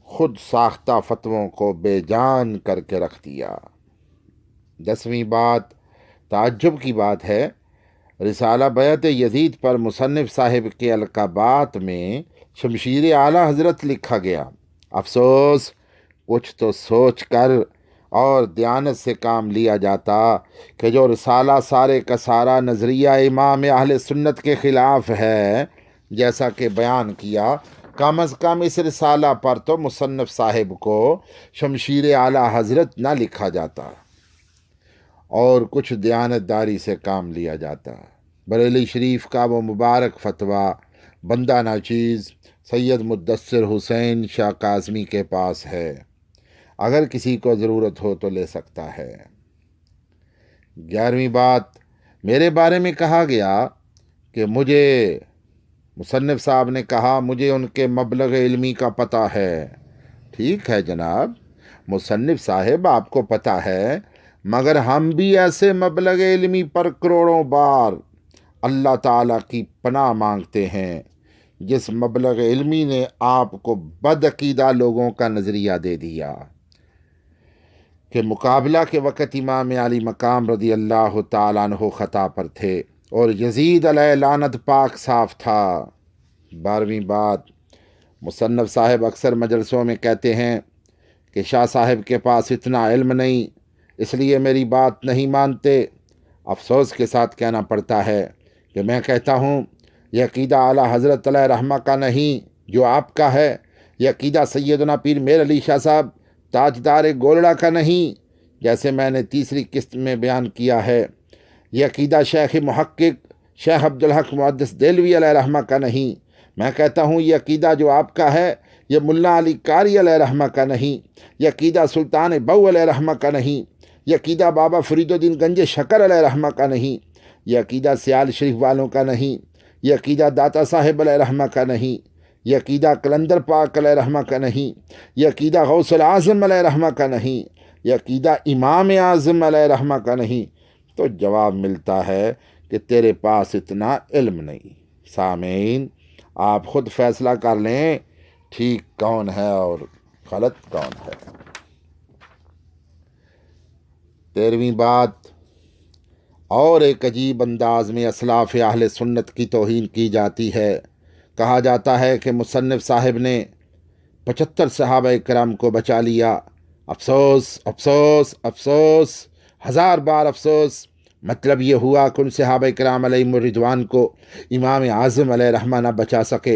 خود ساختہ فتووں کو بے جان کر کے رکھ دیا۔ 10ویں بات، تعجب کی بات ہے، رسالہ بیعت یزید پر مصنف صاحب کے القابات میں شمشیر اعلیٰ حضرت لکھا گیا۔ افسوس، کچھ تو سوچ کر اور دیانت سے کام لیا جاتا کہ جو رسالہ سارے کا سارا نظریہ امام اہل سنت کے خلاف ہے، جیسا کہ بیان کیا، کم از کم اس رسالہ پر تو مصنف صاحب کو شمشیر اعلیٰ حضرت نہ لکھا جاتا اور کچھ دیانتداری سے کام لیا جاتا۔ بریلی شریف کا وہ مبارک فتویٰ بندہ ناچیز سید مدثر حسین شاہ کاظمی کے پاس ہے، اگر کسی کو ضرورت ہو تو لے سکتا ہے۔ 11ویں بات، میرے بارے میں کہا گیا کہ مصنف صاحب نے کہا مجھے ان کے مبلغ علمی کا پتہ ہے۔ ٹھیک ہے جناب، مصنف صاحب آپ کو پتہ ہے، مگر ہم بھی ایسے مبلغ علمی پر کروڑوں بار اللہ تعالیٰ کی پناہ مانگتے ہیں جس مبلغ علمی نے آپ کو بدعقیدہ لوگوں کا نظریہ دے دیا کہ مقابلہ کے وقت امام علی مقام رضی اللہ تعالیٰ عنہ خطا پر تھے اور یزید علیہ لعنت پاک صاف تھا۔ 12ویں بات، مصنف صاحب اکثر مجلسوں میں کہتے ہیں کہ شاہ صاحب کے پاس اتنا علم نہیں، اس لیے میری بات نہیں مانتے۔ افسوس کے ساتھ کہنا پڑتا ہے کہ میں کہتا ہوں یہ عقیدہ اعلیٰ حضرت علیہ رحمہ کا نہیں جو آپ کا ہے، یہ عقیدہ سیدنا پیر میر علی شاہ صاحب تاجدار گولڑا کا نہیں، جیسے میں نے تیسری قسط میں بیان کیا ہے، یہ عقیدہ شیخ محقق شیخ عبدالحق محدث دہلوی علیہ رحمہ کا نہیں۔ میں کہتا ہوں یہ عقیدہ جو آپ کا ہے یہ ملا علی قاری علیہ رحمہ کا نہیں، یہ عقیدہ سلطان بو علیہ رحمہ کا نہیں، یہ عقیدہ بابا فرید الدین گنج شکر علیہ رحمہ کا نہیں، یہ عقیدہ سیال شریف والوں کا نہیں، یہ عقیدہ داتا صاحب علیہ رحمہ کا نہیں، یہ عقیدہ قلندر پاک علیہ رحمہ کا نہیں، یہ عقیدہ غوث العظم علیہ رحمہ کا نہیں، یہ عقیدہ امام اعظم علیہ رحمہ کا نہیں۔ تو جواب ملتا ہے کہ تیرے پاس اتنا علم نہیں۔ سامعین، آپ خود فیصلہ کر لیں ٹھیک کون ہے اور غلط کون ہے۔ 13ویں بات، اور ایک عجیب انداز میں اسلاف اہل سنت کی توہین کی جاتی ہے۔ کہا جاتا ہے کہ مصنف صاحب نے 75 صحابہ کرام کو بچا لیا۔ افسوس افسوس افسوس، 1000 بار افسوس۔ مطلب یہ ہوا کہ ان صحابہ کرام علیہم الرضوان کو امام اعظم علیہ رحمہ نہ بچا سکے،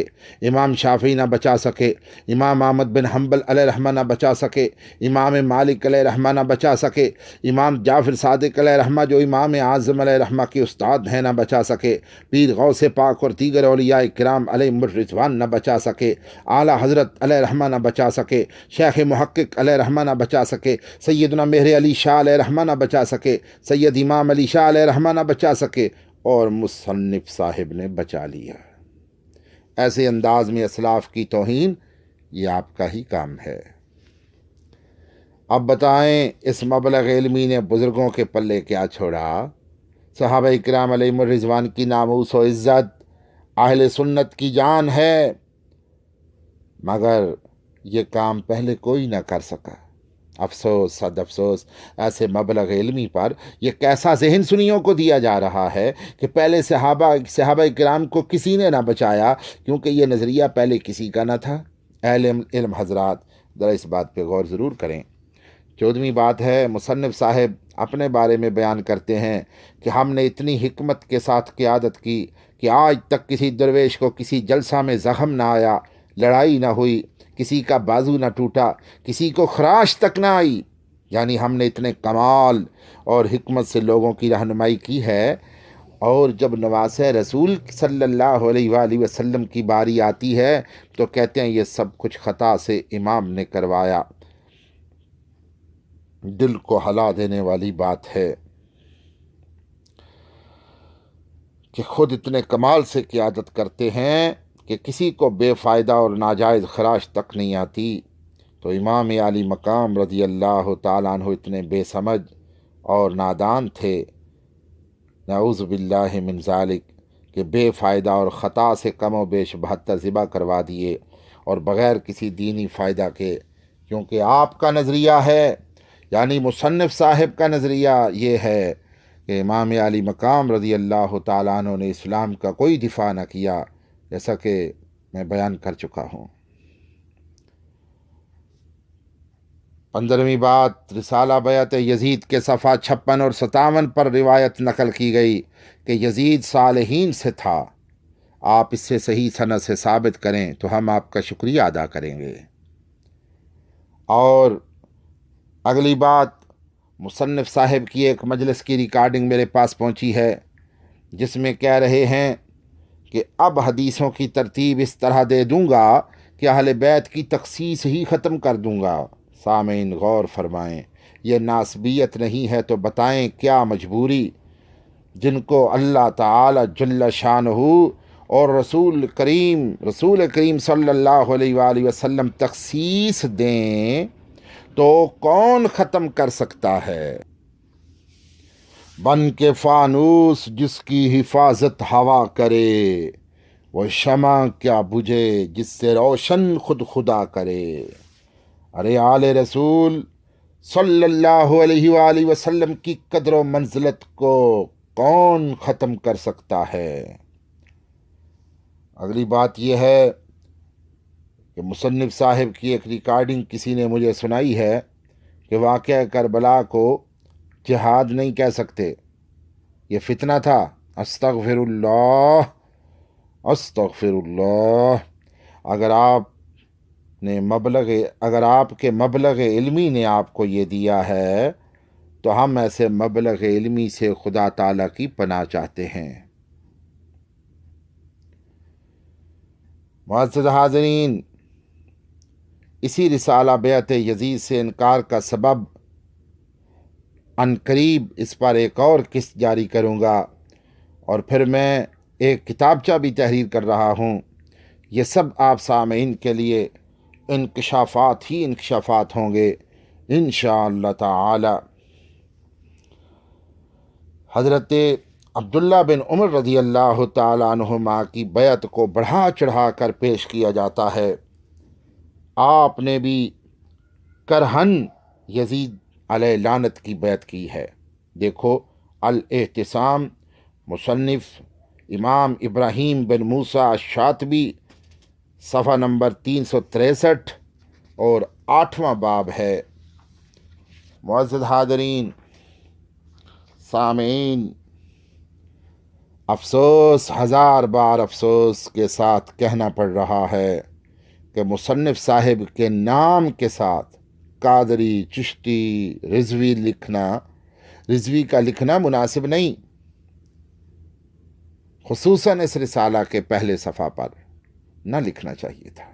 امام شافعی نہ بچا سکے، امام احمد بن حنبل علیہ رحمہ نہ بچا سکے، امام مالک علیہ رحمہ نہ بچا سکے، امام جعفر صادق علیہ رحمہ جو امام اعظم علیہ رحمہ کے استاد ہیں نہ بچا سکے، پیر غوث پاک اور دیگر اولیاء کرام علیہم الرضوان نہ بچا سکے، اعلیٰ حضرت علیہ رحمہ نہ بچا سکے، شیخ محقق علیہ رحمہ نہ بچا سکے، سیدنا مہر علی شاہ علیہ رحمہ نہ بچا سکے، سید امام علی شاہ علیہ رحمہ نہ بچا سکے، اور مصنف صاحب نے بچا لیا۔ ایسے انداز میں اسلاف کی توہین یہ آپ کا ہی کام ہے۔ اب بتائیں اس مبلغ علمی نے بزرگوں کے پلے کیا چھوڑا؟ صحابہ کرام علیہم الرضوان کی ناموس و عزت اہل سنت کی جان ہے، مگر یہ کام پہلے کوئی نہ کر سکا۔ افسوس صد افسوس، ایسے مبلغ علمی پر یہ کیسا ذہن سنیوں کو دیا جا رہا ہے کہ پہلے صحابہ کرام کو کسی نے نہ بچایا، کیونکہ یہ نظریہ پہلے کسی کا نہ تھا۔ اہل علم حضرات ذرا اس بات پہ غور ضرور کریں۔ 14ویں بات ہے، مصنف صاحب اپنے بارے میں بیان کرتے ہیں کہ ہم نے اتنی حکمت کے ساتھ قیادت کی کہ آج تک کسی درویش کو کسی جلسہ میں زخم نہ آیا، لڑائی نہ ہوئی، کسی کا بازو نہ ٹوٹا، کسی کو خراش تک نہ آئی۔ یعنی ہم نے اتنے کمال اور حکمت سے لوگوں کی رہنمائی کی ہے، اور جب نواسہ رسول صلی اللہ علیہ وآلہ وسلم کی باری آتی ہے تو کہتے ہیں یہ سب کچھ خطا سے امام نے کروایا۔ دل کو ہلا دینے والی بات ہے کہ خود اتنے کمال سے قیادت کرتے ہیں کہ کسی کو بے فائدہ اور ناجائز خراش تک نہیں آتی، تو امام علی مقام رضی اللہ تعالیٰ عنہ اتنے بے سمجھ اور نادان تھے، نعوذ باللہ من ذالک، کہ بے فائدہ اور خطا سے کم و بیش 72 ذبح کروا دیے، اور بغیر کسی دینی فائدہ کے، کیونکہ آپ کا نظریہ ہے، یعنی مصنف صاحب کا نظریہ یہ ہے کہ امام علی مقام رضی اللہ تعالیٰ عنہ نے اسلام کا کوئی دفاع نہ کیا، جیسا کہ میں بیان کر چکا ہوں۔ 15ویں بات، رسالہ بیعت یزید کے صفحہ 56 اور 57 پر روایت نقل کی گئی کہ یزید صالحین سے تھا، آپ اس سے صحیح سند سے ثابت کریں تو ہم آپ کا شکریہ ادا کریں گے۔ اور اگلی بات، مصنف صاحب کی ایک مجلس کی ریکارڈنگ میرے پاس پہنچی ہے جس میں کہہ رہے ہیں کہ اب حدیثوں کی ترتیب اس طرح دے دوں گا کہ اہل بیت کی تخصیص ہی ختم کر دوں گا۔ سامعین غور فرمائیں، یہ ناسبیت نہیں ہے تو بتائیں کیا مجبوری؟ جن کو اللہ تعالی جل شانہ اور رسول کریم صلی اللہ علیہ وآلہ وسلم تخصیص دیں تو کون ختم کر سکتا ہے؟ بن کے فانوس جس کی حفاظت ہوا کرے، وہ شمع کیا بجھے جس سے روشن خود خدا کرے۔ ارے آل رسول صلی اللہ علیہ وآلہ وسلم کی قدر و منزلت کو کون ختم کر سکتا ہے؟ اگلی بات یہ ہے کہ مصنف صاحب کی ایک ریکارڈنگ کسی نے مجھے سنائی ہے کہ واقعہ کربلا کو جہاد نہیں کہہ سکتے، یہ فتنہ تھا۔ استغفر اللہ، استغفر اللہ۔ اگر آپ کے مبلغ علمی نے آپ کو یہ دیا ہے تو ہم ایسے مبلغ علمی سے خدا تعالیٰ کی پناہ چاہتے ہیں۔ معزز حاضرین، اسی رسالہ بیعت یزید سے انکار کا سبب عنقریب اس پر ایک اور قسط جاری کروں گا، اور پھر میں ایک کتابچہ بھی تحریر کر رہا ہوں۔ یہ سب آپ سامعین کے لیے انکشافات ہوں گے انشاءاللہ تعالی۔ حضرت عبداللہ بن عمر رضی اللہ تعالیٰ عنہما کی بیعت کو بڑھا چڑھا کر پیش کیا جاتا ہے۔ آپ نے بھی کرہن یزید علیہ لعنت کی بیعت کی ہے۔ دیکھو الاعتصام، مصنف امام ابراہیم بن موسیٰ الشاطبی، صفحہ نمبر 363 اور 8واں باب ہے۔ معزز حاضرین، سامعین، افسوس، ہزار بار افسوس کے ساتھ کہنا پڑ رہا ہے کہ مصنف صاحب کے نام کے ساتھ قادری، چشتی، رضوی کا لکھنا مناسب نہیں، خصوصاً اس رسالہ کے پہلے صفحہ پر نہ لکھنا چاہیے تھا،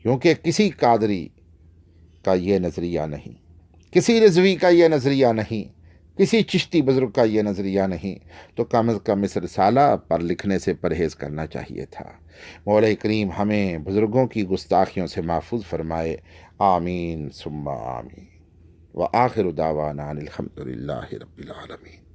کیونکہ کسی قادری کا یہ نظریہ نہیں، کسی رضوی کا یہ نظریہ نہیں، کسی چشتی بزرگ کا یہ نظریہ نہیں، تو کم از کم اس رسالہ پر لکھنے سے پرہیز کرنا چاہیے تھا۔ مولا کریم ہمیں بزرگوں کی گستاخیوں سے محفوظ فرمائے، آمین ثم آمین۔ وآخر دعوانا الحمد للہ رب العالمین۔